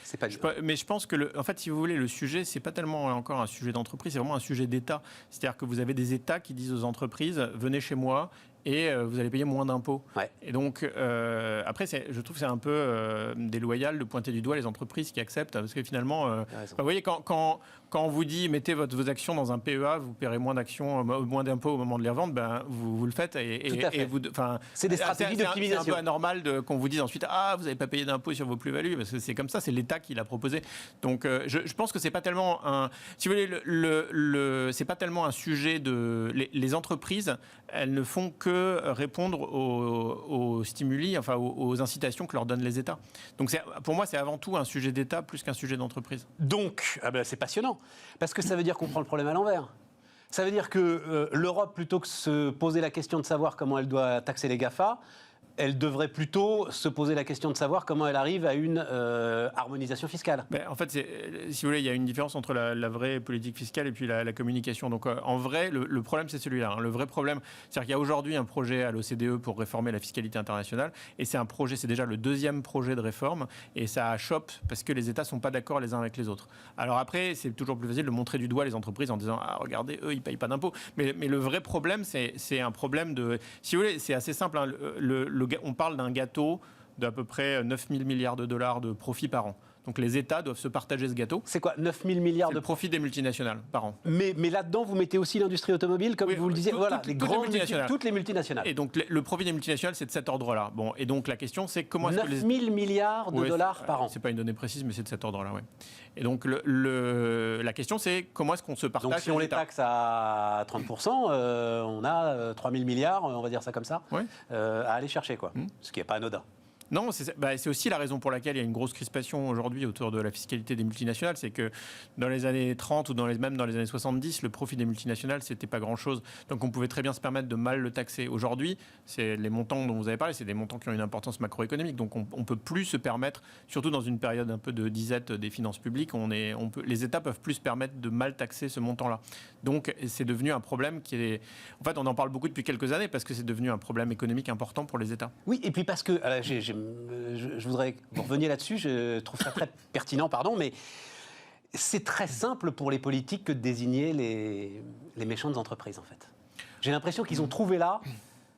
Mais je pense que en fait, si vous voulez, le sujet c'est pas tellement encore un sujet d'entreprise, c'est vraiment un sujet d'État. C'est-à-dire que vous avez des États qui disent aux entreprises venez chez moi et vous allez payer moins d'impôts. Ouais. Et donc, après, je trouve que c'est un peu déloyal de pointer du doigt les entreprises qui acceptent, parce que finalement, vous voyez, quand on vous dit mettez vos actions dans un PEA, vous paierez moins d'impôts au moment de les revendre, ben, vous le faites. C'est des stratégies d'optimisation. C'est un peu anormal qu'on vous dise ensuite vous n'avez pas payé d'impôts sur vos plus-values, parce que c'est comme ça, c'est l'État qui l'a proposé. Donc, je pense que c'est pas tellement si vous voulez, c'est pas tellement un sujet de les entreprises. Elles ne font que répondre aux stimuli, enfin aux incitations que leur donnent les États. Donc pour moi, c'est avant tout un sujet d'État plus qu'un sujet d'entreprise. Donc, c'est passionnant, parce que ça veut dire qu'on prend le problème à l'envers. Ça veut dire que l'Europe, plutôt que se poser la question de savoir comment elle doit taxer les GAFA, elle devrait plutôt se poser la question de savoir comment elle arrive à une harmonisation fiscale. Mais en fait, si vous voulez, il y a une différence entre la vraie politique fiscale et puis la communication. Donc, en vrai, le problème, c'est celui-là. Hein. Le vrai problème, c'est-à-dire qu'il y a aujourd'hui un projet à l'OCDE pour réformer la fiscalité internationale. Et c'est déjà le deuxième projet de réforme. Et ça chope parce que les États ne sont pas d'accord les uns avec les autres. Alors après, c'est toujours plus facile de montrer du doigt les entreprises en disant regardez, eux, ils ne payent pas d'impôts. Mais le vrai problème, c'est un problème de... Si vous voulez, c'est assez simple. Hein. On parle d'un gâteau d'à peu près 9 000 milliards de dollars de profit par an. Donc les États doivent se partager ce gâteau. C'est quoi, 9 000 milliards de profit des multinationales par an. Mais là-dedans, vous mettez aussi l'industrie automobile, comme vous le disiez, toutes les multinationales. Et donc le profit des multinationales, c'est de cet ordre-là. Bon, et donc la question, c'est comment est-ce que 9 000 milliards de dollars par an. C'est pas une donnée précise, mais c'est de cet ordre-là, oui. Et donc la question, c'est comment est-ce qu'on se partage. Donc si on les taxe à 30%, on a 3 000 milliards, on va dire ça comme ça, à aller chercher, quoi. Ce qui n'est pas anodin. Non, c'est aussi la raison pour laquelle il y a une grosse crispation aujourd'hui autour de la fiscalité des multinationales. C'est que dans les années 30 ou même dans les années 70, le profit des multinationales, c'était pas grand-chose. Donc on pouvait très bien se permettre de mal le taxer. Aujourd'hui, c'est les montants dont vous avez parlé, c'est des montants qui ont une importance macroéconomique. Donc on peut plus se permettre, surtout dans une période un peu de disette des finances publiques, les États peuvent plus se permettre de mal taxer ce montant-là. Donc c'est devenu un problème qui est... En fait, on en parle beaucoup depuis quelques années parce que c'est devenu un problème économique important pour les États. Oui, et puis parce que... je voudrais que vous reveniez là-dessus, je trouve ça très pertinent, mais c'est très simple pour les politiques que de désigner les méchantes entreprises, en fait. J'ai l'impression qu'ils ont trouvé là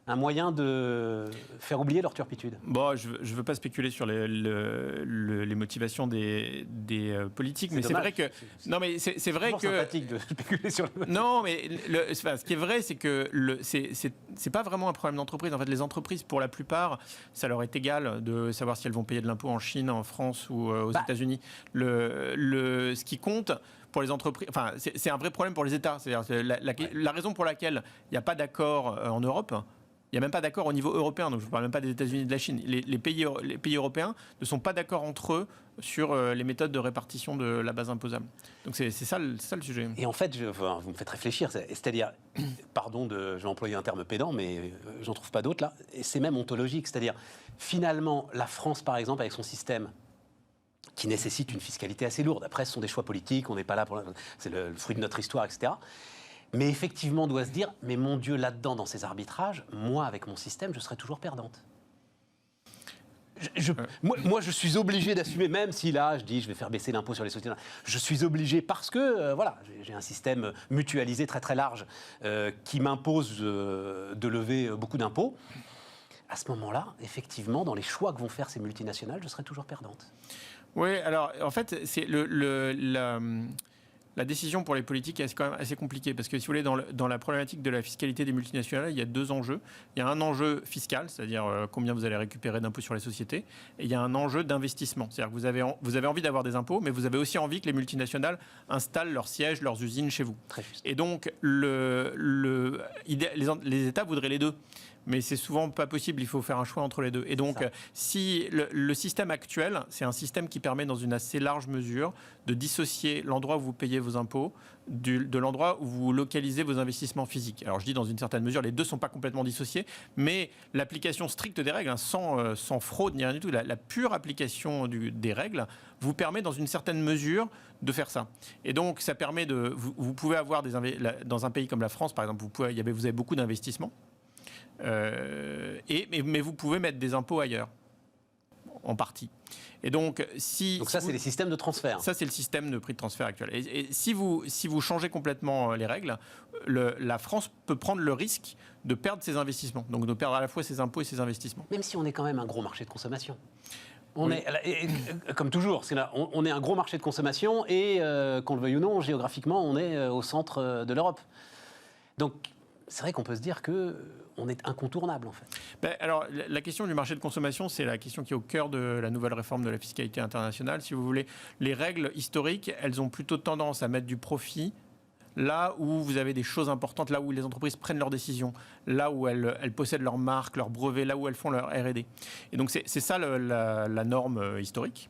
un moyen de faire oublier leur turpitude. Bon, je ne veux pas spéculer sur les motivations des politiques, mais c'est vrai que... Non, mais c'est vrai que... C'est sympathique de spéculer sur les... Non, mais ce qui est vrai, c'est que c'est pas vraiment un problème d'entreprise. En fait, les entreprises, pour la plupart, ça leur est égal de savoir si elles vont payer de l'impôt en Chine, en France ou aux États-Unis. Ce qui compte... pour les entreprises, enfin, c'est un vrai problème pour les États. C'est-à-dire la raison pour laquelle il n'y a pas d'accord en Europe, il n'y a même pas d'accord au niveau européen, donc je ne parle même pas des États-Unis et de la Chine. Les pays européens ne sont pas d'accord entre eux sur les méthodes de répartition de la base imposable. Donc c'est ça le sujet. Et en fait, vous me faites réfléchir, c'est-à-dire, pardon, je vais employer un terme pédant, mais j'en trouve pas d'autre là, et c'est même ontologique, c'est-à-dire, finalement, la France, par exemple, avec son système, qui nécessite une fiscalité assez lourde. Après, ce sont des choix politiques, on n'est pas là pour... C'est le fruit de notre histoire, etc. Mais effectivement, on doit se dire, mais mon Dieu, là-dedans, dans ces arbitrages, moi, avec mon système, je serais toujours perdante. Moi, je suis obligé d'assumer, même si là, je dis, je vais faire baisser l'impôt sur les sociétés. Je suis obligé parce que, voilà, j'ai un système mutualisé très très large qui m'impose de lever beaucoup d'impôts. À ce moment-là, effectivement, dans les choix que vont faire ces multinationales, je serai toujours perdante. Oui, alors en fait, c'est la décision pour les politiques est quand même assez compliquée parce que si vous voulez, dans la problématique de la fiscalité des multinationales, il y a deux enjeux. Il y a un enjeu fiscal, c'est-à-dire combien vous allez récupérer d'impôts sur les sociétés, et il y a un enjeu d'investissement, c'est-à-dire que vous avez envie d'avoir des impôts, mais vous avez aussi envie que les multinationales installent leurs sièges, leurs usines chez vous. Très juste. Et donc les États voudraient les deux. Mais c'est souvent pas possible, il faut faire un choix entre les deux. Et donc, si le système actuel, c'est un système qui permet dans une assez large mesure de dissocier l'endroit où vous payez vos impôts de l'endroit où vous localisez vos investissements physiques. Alors je dis dans une certaine mesure, les deux ne sont pas complètement dissociés, mais l'application stricte des règles, sans fraude ni rien du tout, la pure application des règles vous permet dans une certaine mesure de faire ça. Et donc ça permet vous pouvez avoir dans un pays comme la France, par exemple, vous avez beaucoup d'investissements. Mais vous pouvez mettre des impôts ailleurs. en partie. Et donc, Donc ça, c'est les systèmes de transfert. Ça, c'est le système de prix de transfert actuel. Et si vous changez complètement les règles, la France peut prendre le risque de perdre ses investissements. Donc de perdre à la fois ses impôts et ses investissements. Même si on est quand même un gros marché de consommation. Oui. Comme toujours, on est un gros marché de consommation et, qu'on le veuille ou non, géographiquement, on est au centre de l'Europe. Donc, c'est vrai qu'on peut se dire qu'on est incontournable, en fait. Alors, la question du marché de consommation, c'est la question qui est au cœur de la nouvelle réforme de la fiscalité internationale. Si vous voulez, les règles historiques, elles ont plutôt tendance à mettre du profit là où vous avez des choses importantes, là où les entreprises prennent leurs décisions, là où elles possèdent leurs marques, leurs brevets, là où elles font leur R&D. Et donc, c'est ça la norme historique.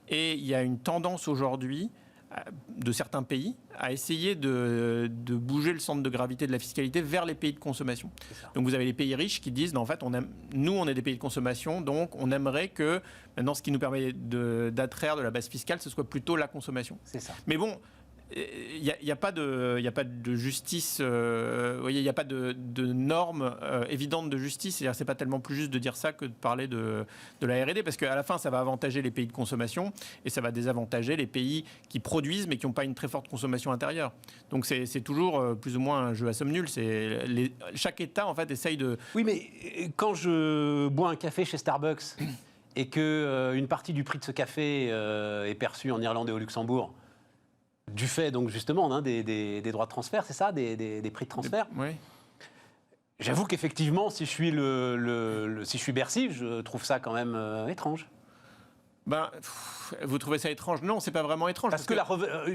Et il y a une tendance aujourd'hui de certains pays à essayer de bouger le centre de gravité de la fiscalité vers les pays de consommation. Donc vous avez les pays riches qui disent, en fait, nous on est des pays de consommation, donc on aimerait que maintenant ce qui nous permet d'attraire de la base fiscale, ce soit plutôt la consommation. C'est ça. Mais bon, il n'y a pas de justice, vous voyez, il n'y a pas de normes évidentes de justice. C'est-à-dire, c'est pas tellement plus juste de dire ça que de parler de la R&D, parce qu'à la fin, ça va avantager les pays de consommation et ça va désavantager les pays qui produisent mais qui n'ont pas une très forte consommation intérieure. Donc c'est toujours plus ou moins un jeu à somme nulle. Chaque État, en fait, essaye de... Oui, mais quand je bois un café chez Starbucks et qu'une partie du prix de ce café est perçue en Irlande et au Luxembourg, du fait, donc, justement, des droits de transfert, c'est ça, des prix de transfert. Oui. J'avoue qu'effectivement, si je suis Bercy, je trouve ça quand même étrange. Vous trouvez ça étrange? Non, c'est pas vraiment étrange. Parce que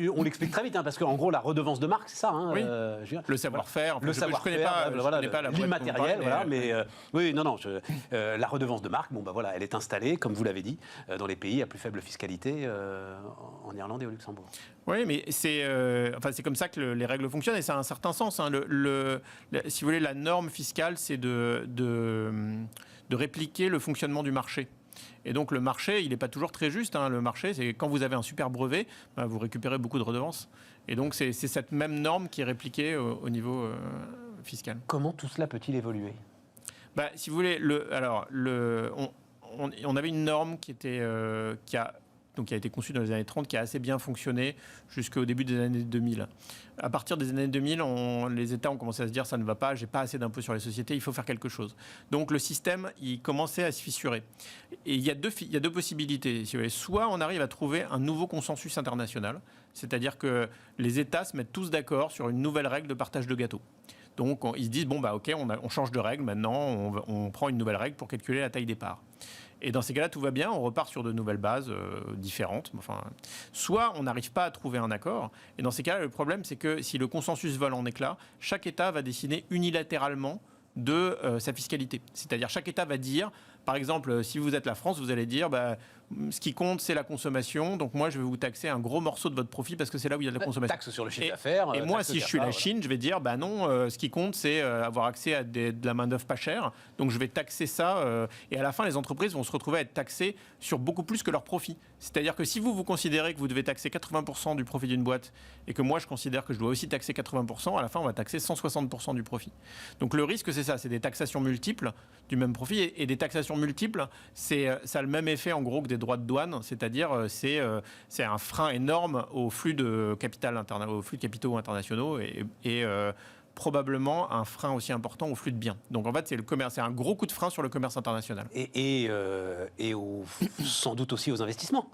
on l'explique très vite, parce qu'en gros, la redevance de marque, c'est ça. Oui. Le savoir-faire. Le savoir-faire, l'immatériel, voilà. Mais oui, non, la redevance de marque, voilà, elle est installée, comme vous l'avez dit, dans les pays à plus faible fiscalité, en Irlande et au Luxembourg. Oui, mais c'est comme ça que les règles fonctionnent et ça a un certain sens. Si vous voulez, la norme fiscale, c'est de répliquer le fonctionnement du marché. Et donc le marché, il n'est pas toujours très juste. Le marché, c'est quand vous avez un super brevet, vous récupérez beaucoup de redevances. Et donc c'est cette même norme qui est répliquée au niveau fiscal. Comment tout cela peut-il évoluer ? Si vous voulez, on avait une norme qui a été conçue dans les années 30, qui a assez bien fonctionné jusqu'au début des années 2000. À partir des années 2000, les États ont commencé à se dire ça ne va pas, j'ai pas assez d'impôts sur les sociétés, il faut faire quelque chose. Donc le système, il commençait à se fissurer. Et il y a deux possibilités. Si vous voulez. Soit on arrive à trouver un nouveau consensus international, c'est-à-dire que les États se mettent tous d'accord sur une nouvelle règle de partage de gâteau. Donc ils se disent, ok, on change de règle maintenant, on prend une nouvelle règle pour calculer la taille des parts. Et dans ces cas-là, tout va bien, on repart sur de nouvelles bases différentes. Soit on n'arrive pas à trouver un accord, et dans ces cas-là, le problème, c'est que si le consensus vole en éclats, chaque État va décider unilatéralement de sa fiscalité. C'est-à-dire, chaque État va dire, par exemple, si vous êtes la France, vous allez dire, ce qui compte, c'est la consommation. Donc moi, je vais vous taxer un gros morceau de votre profit parce que c'est là où il y a de la consommation. Taxe sur le chiffre d'affaires. Et moi, si je suis la Chine, je vais dire, non, ce qui compte, c'est avoir accès à de la main-d'œuvre pas chère. Donc je vais taxer ça. Et à la fin, les entreprises vont se retrouver à être taxées sur beaucoup plus que leur profit. C'est-à-dire que si vous considérez que vous devez taxer 80% du profit d'une boîte et que moi, je considère que je dois aussi taxer 80%, à la fin, on va taxer 160% du profit. Donc le risque, c'est ça, c'est des taxations multiples du même profit. Et des taxations multiples, ça a le même effet, en gros, que des droits de douane, c'est-à-dire c'est un frein énorme au flux de capitaux internationaux et probablement un frein aussi important au flux de biens. Donc en fait, c'est un gros coup de frein sur le commerce international. Et sans doute aussi aux investissements.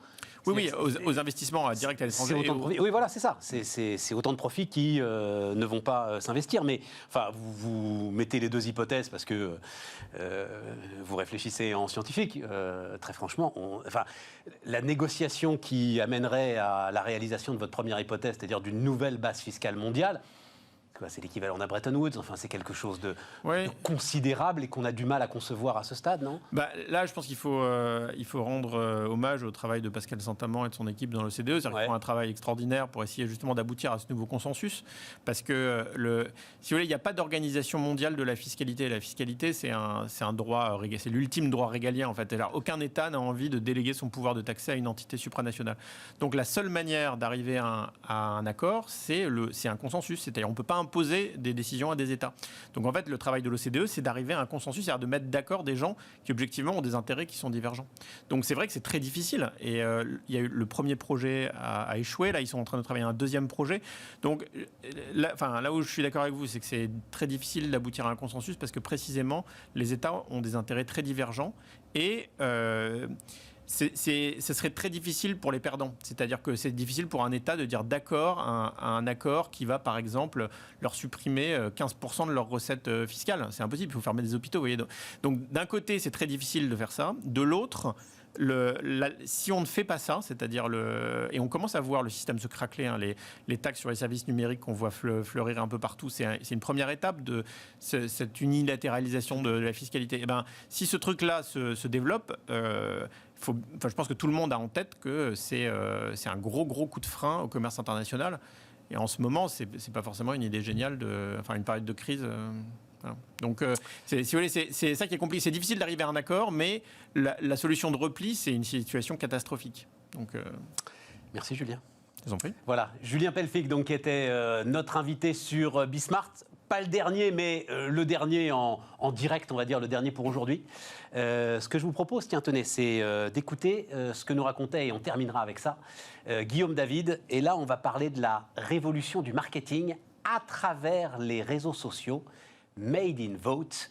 Oui, aux investissements directs à l'étranger. Oui, voilà, c'est ça. C'est autant de profits qui ne vont pas s'investir. Mais vous mettez les deux hypothèses parce que vous réfléchissez en scientifique. Très franchement, la négociation qui amènerait à la réalisation de votre première hypothèse, c'est-à-dire d'une nouvelle base fiscale mondiale, c'est l'équivalent d'un Bretton Woods, c'est quelque chose de considérable et qu'on a du mal à concevoir à ce stade, non ? Là, je pense qu'il faut rendre hommage au travail de Pascal Saint-Amand et de son équipe dans l'OCDE. C'est-à-dire qu'ils font un travail extraordinaire pour essayer justement d'aboutir à ce nouveau consensus. Parce que, si vous voulez, il n'y a pas d'organisation mondiale de la fiscalité. La fiscalité, c'est un droit, c'est l'ultime droit régalien, en fait. Alors, aucun État n'a envie de déléguer son pouvoir de taxer à une entité supranationale. Donc, la seule manière d'arriver à un accord, c'est un consensus. C'est-à-dire, on ne peut pas imposer des décisions à des États. Donc en fait, le travail de l'OCDE, c'est d'arriver à un consensus, c'est-à-dire de mettre d'accord des gens qui objectivement ont des intérêts qui sont divergents. Donc c'est vrai que c'est très difficile. Et il y a eu le premier projet a échoué. Là, ils sont en train de travailler un deuxième projet. Donc là où je suis d'accord avec vous, c'est que c'est très difficile d'aboutir à un consensus parce que précisément, les États ont des intérêts très divergents et ce serait très difficile pour les perdants. C'est-à-dire que c'est difficile pour un État de dire d'accord à un accord qui va, par exemple, leur supprimer 15% de leurs recettes fiscales. C'est impossible, il faut fermer des hôpitaux. Vous voyez. Donc d'un côté, c'est très difficile de faire ça. De l'autre, si on ne fait pas ça, c'est-à-dire et on commence à voir le système se craqueler, hein, les taxes sur les services numériques qu'on voit fleurir un peu partout, c'est une première étape de cette unilatéralisation de la fiscalité. Et ben, si ce truc-là se développe, je pense que tout le monde a en tête que c'est un gros coup de frein au commerce international. Et en ce moment, c'est pas forcément une idée géniale une période de crise. Voilà. Donc, si vous voulez, c'est ça qui est compliqué. C'est difficile d'arriver à un accord, mais la solution de repli, c'est une situation catastrophique. Donc, Merci Julien. Je vous en prie. Voilà, Julien Pelfig, donc, qui était notre invité sur Bismart. Pas le dernier, mais le dernier en direct, on va dire, le dernier pour aujourd'hui. Ce que je vous propose, tenez, c'est d'écouter ce que nous racontait, et on terminera avec ça, Guillaume David. Et là, on va parler de la révolution du marketing à travers les réseaux sociaux. Made in Vote.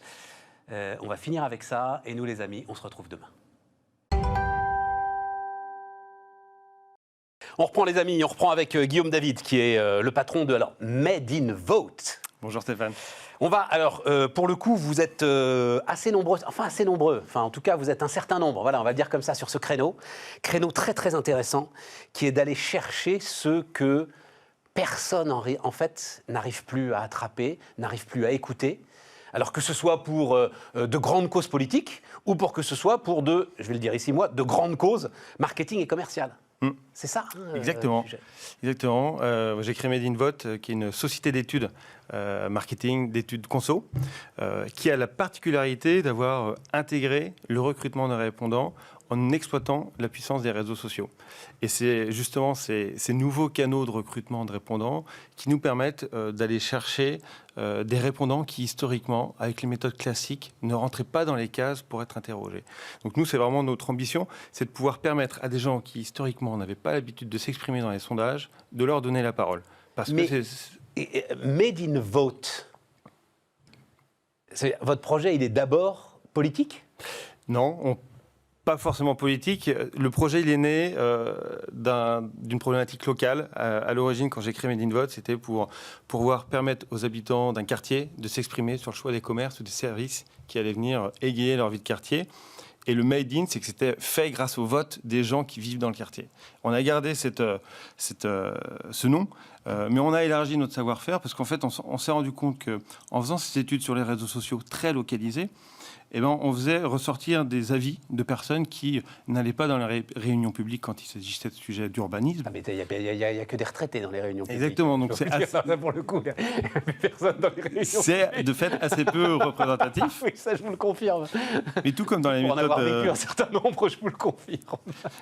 On va finir avec ça. Et nous, les amis, on se retrouve demain. On reprend, les amis. On reprend avec Guillaume David, qui est le patron de Made in Vote. Bonjour Stéphane. On va, pour le coup, vous êtes assez nombreux, en tout cas, vous êtes un certain nombre, voilà, on va le dire comme ça, sur ce créneau très très intéressant, qui est d'aller chercher ce que personne, en fait, n'arrive plus à attraper, n'arrive plus à écouter, alors que ce soit pour de grandes causes politiques, ou pour que ce soit pour je vais le dire ici moi, de grandes causes marketing et commerciales. C'est ça, Exactement. Exactement. J'ai créé Made in Vote, qui est une société d'études marketing, d'études conso, qui a la particularité d'avoir intégré le recrutement de répondants en exploitant la puissance des réseaux sociaux. Et c'est justement ces nouveaux canaux de recrutement de répondants qui nous permettent d'aller chercher des répondants qui, historiquement, avec les méthodes classiques, ne rentraient pas dans les cases pour être interrogés. Donc nous, c'est vraiment notre ambition, c'est de pouvoir permettre à des gens qui, historiquement, n'avaient pas l'habitude de s'exprimer dans les sondages, de leur donner la parole. Parce que Made in Vote, votre projet, il est d'abord politique ? Non, pas forcément politique. Le projet, il est né d'une problématique locale. À l'origine, quand j'ai créé Made in Vote, c'était pour pouvoir permettre aux habitants d'un quartier de s'exprimer sur le choix des commerces ou des services qui allaient venir égayer leur vie de quartier. Et le Made in, c'est que c'était fait grâce au vote des gens qui vivent dans le quartier. On a gardé ce nom, mais on a élargi notre savoir-faire parce qu'en fait, on s'est rendu compte qu'en faisant ces études sur les réseaux sociaux très localisées, on faisait ressortir des avis de personnes qui n'allaient pas dans les réunions publiques quand il s'agissait de sujets d'urbanisme. Ah, mais il n'y a que des retraités dans les réunions publiques. Exactement. Donc c'est pour le coup, il n'y a personne dans les réunions c'est de fait assez peu représentatif. Oui, ça, je vous le confirme. Mais tout comme dans les méthodes... Pour en avoir vécu un certain nombre, je vous le confirme.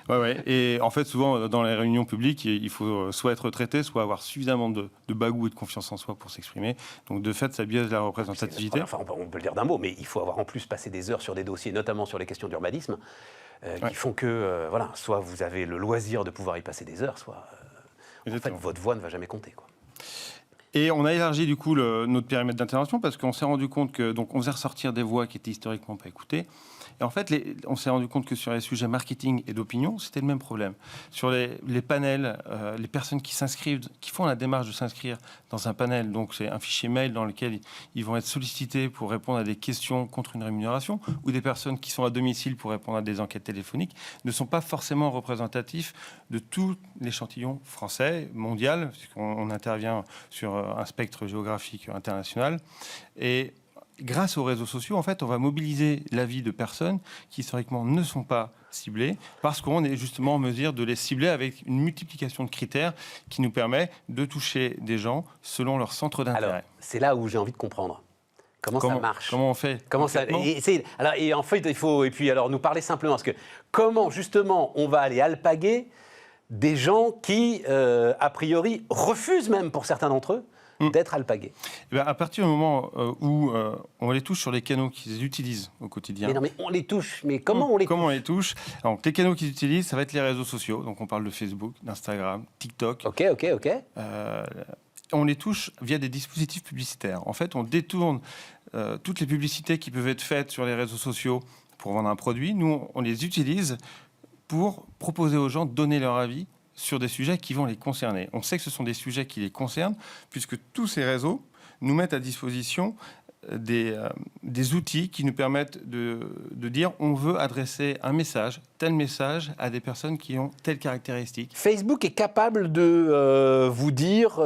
Ouais. Et en fait, souvent, dans les réunions publiques, il faut soit être retraité, soit avoir suffisamment de bagou et de confiance en soi pour s'exprimer. Donc, de fait, ça biaise la représentativité. Enfin, on peut le dire d'un mot, mais il faut avoir en plus passé des heures sur des dossiers, notamment sur les questions d'urbanisme, qui font que, soit vous avez le loisir de pouvoir y passer des heures, soit en fait, votre voix ne va jamais compter, quoi. Et on a élargi du coup notre périmètre d'intervention parce qu'on s'est rendu compte que on faisait ressortir des voix qui étaient historiquement pas écoutées. Et en fait, on s'est rendu compte que sur les sujets marketing et d'opinion, c'était le même problème. Sur les panels, les personnes qui s'inscrivent, qui font la démarche de s'inscrire dans un panel, donc c'est un fichier mail dans lequel ils vont être sollicités pour répondre à des questions contre une rémunération, ou des personnes qui sont à domicile pour répondre à des enquêtes téléphoniques, ne sont pas forcément représentatifs de tout l'échantillon français, mondial, puisqu'on intervient sur un spectre géographique international. Et grâce aux réseaux sociaux, en fait, on va mobiliser l'avis de personnes qui, historiquement, ne sont pas ciblées, parce qu'on est justement en mesure de les cibler avec une multiplication de critères qui nous permet de toucher des gens selon leur centre d'intérêt. Alors, c'est là où j'ai envie de comprendre. Comment ça marche ? Comment on fait ? Comment ça, et en fait, il faut nous parler simplement, parce que comment, justement, on va aller alpaguer des gens qui, a priori, refusent même, pour certains d'entre eux, d'être alpagués. Eh bien, à partir du moment où on les touche sur les canaux qu'ils utilisent au quotidien. Mais non, mais on les touche. Mais comment on les touche? Comment on les touche? Donc, les canaux qu'ils utilisent, ça va être les réseaux sociaux. Donc, on parle de Facebook, d'Instagram, TikTok. Ok. On les touche via des dispositifs publicitaires. En fait, on détourne toutes les publicités qui peuvent être faites sur les réseaux sociaux pour vendre un produit. Nous, on les utilise pour proposer aux gens de donner leur avis sur des sujets qui vont les concerner. On sait que ce sont des sujets qui les concernent, puisque tous ces réseaux nous mettent à disposition des outils qui nous permettent de dire on veut adresser un message, tel message, à des personnes qui ont telle caractéristique. Facebook est capable de vous dire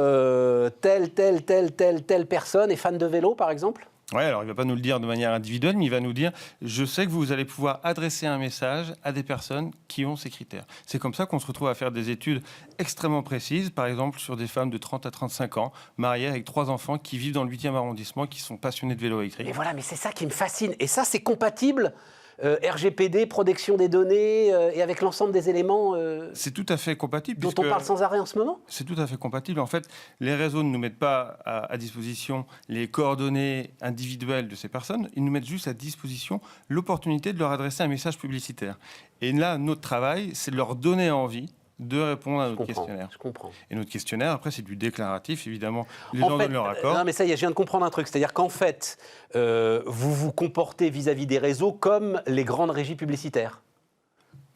telle personne est fan de vélo, par exemple? Oui, alors il ne va pas nous le dire de manière individuelle, mais il va nous dire « Je sais que vous allez pouvoir adresser un message à des personnes qui ont ces critères ». C'est comme ça qu'on se retrouve à faire des études extrêmement précises, par exemple sur des femmes de 30 à 35 ans, mariées avec 3 enfants, qui vivent dans le 8e arrondissement, qui sont passionnées de vélo électrique. Et voilà, mais c'est ça qui me fascine. Et ça, c'est compatible RGPD, protection des données, et avec l'ensemble des éléments c'est tout à fait compatible. dont on parle sans arrêt en ce moment? C'est tout à fait compatible. En fait, les réseaux ne nous mettent pas à disposition les coordonnées individuelles de ces personnes. Ils nous mettent juste à disposition l'opportunité de leur adresser un message publicitaire. Et là, notre travail, c'est de leur donner envie de répondre à notre questionnaire. Je comprends. Et notre questionnaire, après, c'est du déclaratif, évidemment. Les gens donnent leur accord. Non, mais ça y est, je viens de comprendre un truc. C'est-à-dire qu'en fait, vous vous comportez vis-à-vis des réseaux comme les grandes régies publicitaires.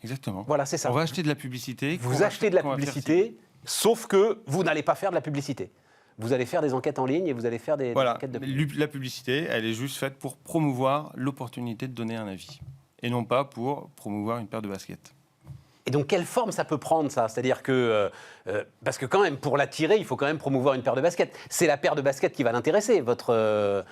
Exactement. Voilà, c'est ça. On va acheter de la publicité. Vous achetez de la publicité, sauf que vous n'allez pas faire de la publicité. Vous allez faire des enquêtes en ligne et vous allez faire des enquêtes de... La publicité, elle est juste faite pour promouvoir l'opportunité de donner un avis. Et non pas pour promouvoir une paire de baskets. Et donc, quelle forme ça peut prendre, ça? C'est-à-dire que... parce que quand même, pour l'attirer, il faut quand même promouvoir une paire de baskets. C'est la paire de baskets qui va l'intéresser, votre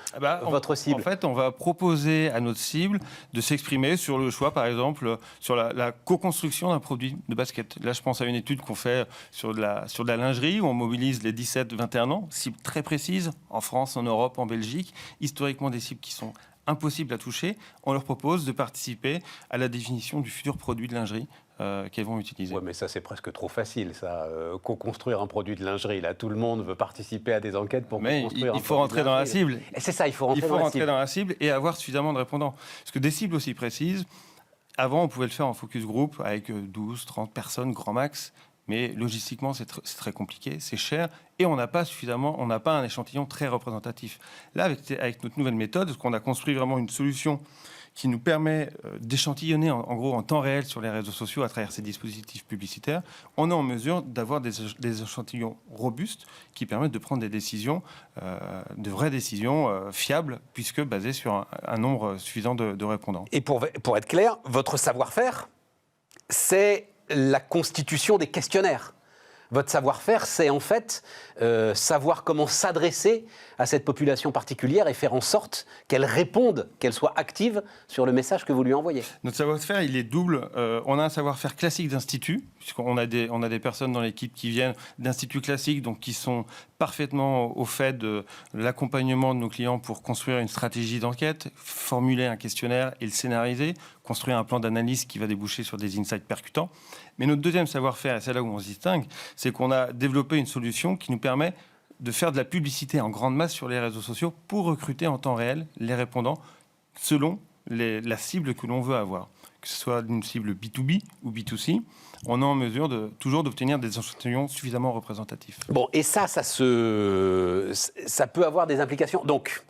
cible. En fait, on va proposer à notre cible de s'exprimer sur le choix, par exemple, sur la co-construction d'un produit de basket. Là, je pense à une étude qu'on fait sur de la lingerie, où on mobilise les 17-21 ans, cibles très précises, en France, en Europe, en Belgique, historiquement des cibles qui sont impossibles à toucher. On leur propose de participer à la définition du futur produit de lingerie qu'elles vont utiliser. Oui, mais ça, c'est presque trop facile, ça. Co-construire un produit de lingerie, là, tout le monde veut participer à des enquêtes pour construire un produit de lingerie. Il faut rentrer dans la cible. Et c'est ça, il faut rentrer dans la cible et avoir suffisamment de répondants. Parce que des cibles aussi précises, avant, on pouvait le faire en focus group avec 12, 30 personnes, grand max. Mais logistiquement, c'est très compliqué, c'est cher, et on n'a pas un échantillon très représentatif. Là, avec notre nouvelle méthode, parce qu'on a construit vraiment une solution qui nous permet d'échantillonner en gros en temps réel sur les réseaux sociaux à travers ces dispositifs publicitaires, on est en mesure d'avoir des échantillons robustes qui permettent de prendre des décisions, de vraies décisions fiables, puisque basées sur un nombre suffisant de répondants. Et pour être clair, votre savoir-faire, c'est la constitution des questionnaires. Votre savoir-faire, c'est en fait savoir comment s'adresser à cette population particulière et faire en sorte qu'elle réponde, qu'elle soit active sur le message que vous lui envoyez. Notre savoir-faire, il est double. On a un savoir-faire classique d'institut, puisqu'on a des personnes dans l'équipe qui viennent d'instituts classiques, donc qui sont parfaitement au fait de l'accompagnement de nos clients pour construire une stratégie d'enquête, formuler un questionnaire et le scénariser, construire un plan d'analyse qui va déboucher sur des insights percutants. Mais notre deuxième savoir-faire, et c'est là où on se distingue, c'est qu'on a développé une solution qui nous permet de faire de la publicité en grande masse sur les réseaux sociaux pour recruter en temps réel les répondants selon la cible que l'on veut avoir. Que ce soit une cible B2B ou B2C, on est en mesure toujours d'obtenir des échantillons suffisamment représentatifs. Bon, et ça peut avoir des implications. Donc,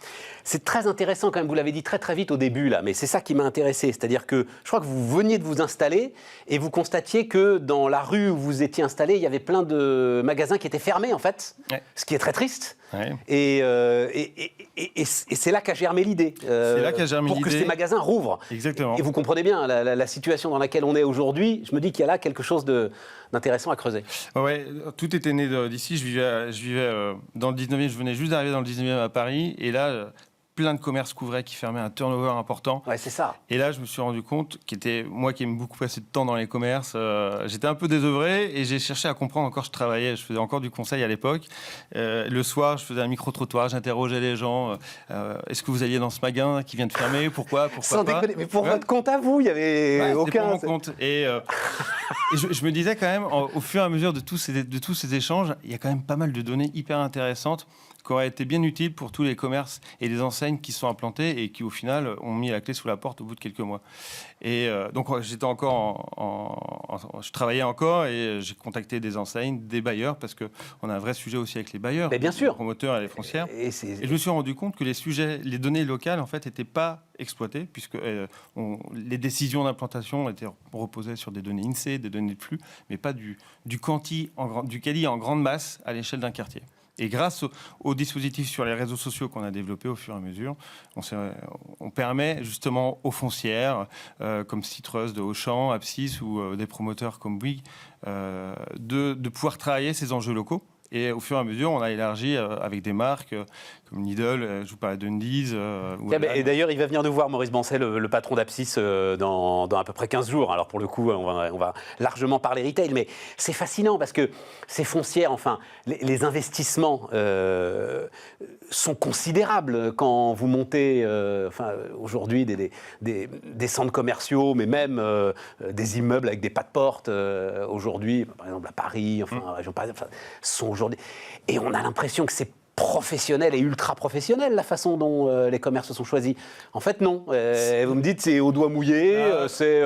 c'est très intéressant quand même, vous l'avez dit très très vite au début, là, mais c'est ça qui m'a intéressé. C'est-à-dire que je crois que vous veniez de vous installer et vous constatiez que dans la rue où vous étiez installé, il y avait plein de magasins qui étaient fermés, en fait, ouais. Ce qui est très triste. Ouais. Et c'est là qu'a germé l'idée. Pour que ces magasins rouvrent. Exactement. Et vous comprenez bien la situation dans laquelle on est aujourd'hui. Je me dis qu'il y a là quelque chose d'intéressant à creuser. Ouais, tout était né d'ici. Je vivais dans le 19e. Je venais juste d'arriver dans le 19e à Paris. Et là, plein de commerces qu'ouvraient, qui fermaient, un turnover important. Ouais, c'est ça. Et là, je me suis rendu compte moi qui aime beaucoup passer de temps dans les commerces, j'étais un peu désœuvré et j'ai cherché à comprendre encore. Je travaillais, je faisais encore du conseil à l'époque. Le soir, je faisais un micro-trottoir, j'interrogeais les gens. Est-ce que vous alliez dans ce magasin qui vient de fermer? Pourquoi Sans pas déconner, mais pour votre compte à vous, il n'y avait aucun... Pour mon compte. Et je me disais quand même, au fur et à mesure de tous ces échanges, il y a quand même pas mal de données hyper intéressantes qui aurait été bien utile pour tous les commerces et les enseignes qui sont implantés et qui, au final, ont mis la clé sous la porte au bout de quelques mois. Et donc, j'étais encore je travaillais encore et j'ai contacté des enseignes, des bailleurs, parce qu'on a un vrai sujet aussi avec les bailleurs, Mais bien sûr. les promoteurs et les foncières. Et Et je me suis rendu compte que les données locales, en fait, n'étaient pas exploitées, puisque les décisions d'implantation étaient reposées sur des données INSEE, des données de flux, mais pas du quali en grande masse à l'échelle d'un quartier. Et grâce aux dispositifs sur les réseaux sociaux qu'on a développés au fur et à mesure, on permet justement aux foncières, comme Citrus de Auchan, Apsis ou des promoteurs comme Bouygues, de pouvoir travailler ces enjeux locaux. Et au fur et à mesure, on a élargi avec des marques comme Lidl, je vous parlais de Undies. Et d'ailleurs, il va venir nous voir, Maurice Bancet, le patron d'Apsis, dans à peu près 15 jours. Alors pour le coup, on va largement parler retail, mais c'est fascinant parce que ces foncières, enfin, les investissements sont considérables quand vous montez, aujourd'hui, des centres commerciaux, mais même des immeubles avec des pas de porte. Aujourd'hui, par exemple à Paris, en région parisienne, sont aujourd'hui. Et on a l'impression que c'est professionnel et ultra professionnel la façon dont les commerces sont choisis. En fait, non. Vous me dites c'est au doigt mouillé, c'est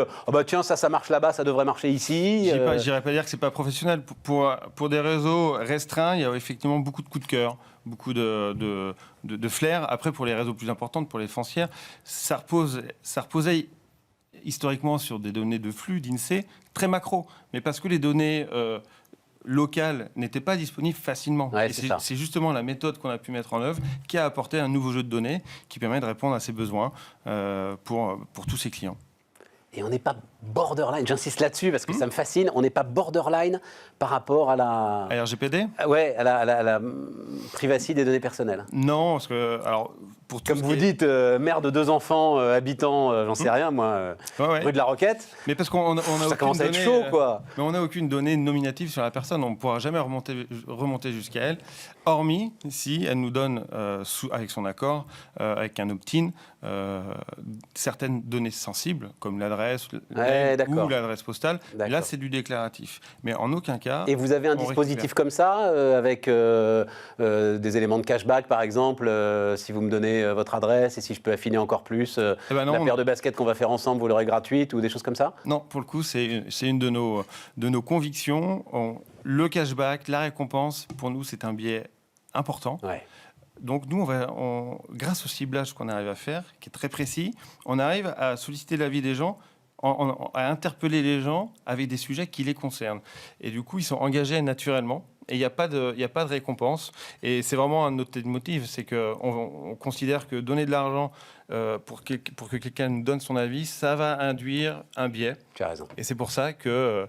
tiens, ça marche là-bas, ça devrait marcher ici. J'irais pas dire que c'est pas professionnel. Pour des réseaux restreints, il y a effectivement beaucoup de coups de cœur, beaucoup de flair. Après, pour les réseaux plus importants, pour les foncières, ça reposait historiquement sur des données de flux d'INSEE très macro. Mais parce que les données locales n'étaient pas disponibles facilement. Ouais, et c'est c'est justement la méthode qu'on a pu mettre en œuvre qui a apporté un nouveau jeu de données qui permet de répondre à ces besoins pour tous ces clients. Et on n'est pas borderline, j'insiste là-dessus parce que ça me fascine, on n'est pas borderline par rapport à la... À RGPD ? Ouais, à la privacy des données personnelles. Non, parce que... Alors, pour tout Comme vous dites, mère de 2 enfants, habitant, j'en sais rien, moi, rue de la Roquette, mais parce qu'on a ça commence à être chaud, quoi. Mais on n'a aucune donnée nominative sur la personne, on ne pourra jamais remonter jusqu'à elle, hormis si elle nous donne, avec son accord, avec un opt-in, certaines données sensibles, comme l'adresse ou l'adresse postale. Là, c'est du déclaratif. Mais en aucun cas... Et vous avez un dispositif comme ça, avec des éléments de cashback, par exemple, si vous me donnez votre adresse et si je peux affiner encore plus la paire de baskets qu'on va faire ensemble, vous l'aurez gratuite ou des choses comme ça? Non, pour le coup, c'est une de nos convictions. Le cashback, la récompense, pour nous, c'est un biais important. Ouais. Donc nous, grâce au ciblage qu'on arrive à faire, qui est très précis, on arrive à solliciter l'avis des gens, à interpeller les gens avec des sujets qui les concernent. Et du coup, ils sont engagés naturellement. Et il n'y a pas de récompense. Et c'est vraiment un de nos motifs, c'est qu'on considère que donner de l'argent pour que quelqu'un nous donne son avis, ça va induire un biais. Tu as raison. Et c'est pour ça qu'on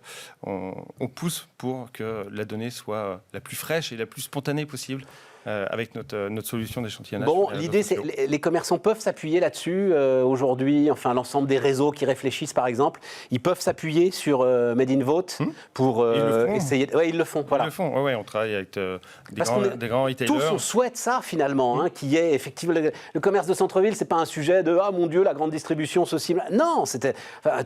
pousse pour que la donnée soit la plus fraîche et la plus spontanée possible. Avec notre solution d'échantillonnage. Bon, l'idée, c'est les commerçants peuvent s'appuyer là-dessus aujourd'hui, enfin l'ensemble des réseaux qui réfléchissent, par exemple, ils peuvent s'appuyer sur Made in Vote pour essayer... Oui, ils le font, voilà. Ils le font, oui, on travaille avec des grands retailers. Tous, on souhaite ça, finalement, qu'il y ait effectivement... Le commerce de centre-ville, c'est pas un sujet de « Ah, mon Dieu, la grande distribution, ceci... » Non,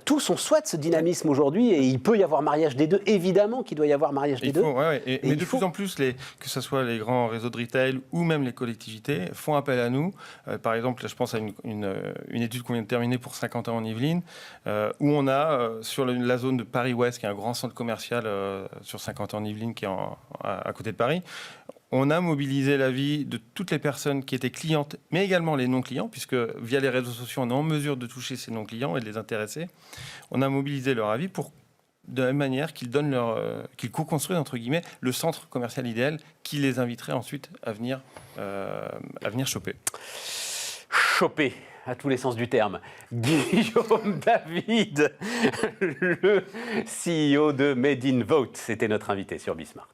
tous, on souhaite ce dynamisme aujourd'hui et il peut y avoir mariage des deux. Évidemment qu'il doit y avoir mariage des deux. Mais de plus en plus, que ce soit les grands réseaux de retail ou même les collectivités font appel à nous. Par exemple, je pense à une étude qu'on vient de terminer pour 50 ans en Yvelines, où on a sur la zone de Paris-Ouest, qui est un grand centre commercial sur 50 ans en Yvelines, qui est à côté de Paris, on a mobilisé l'avis de toutes les personnes qui étaient clientes, mais également les non-clients, puisque via les réseaux sociaux, on est en mesure de toucher ces non-clients et de les intéresser. On a mobilisé leur avis de la même manière qu'ils co-construisent, entre guillemets, le centre commercial idéal qui les inviterait ensuite à venir choper. Choper, à tous les sens du terme. Guillaume David, le CEO de Made in Vote, c'était notre invité sur Bismart.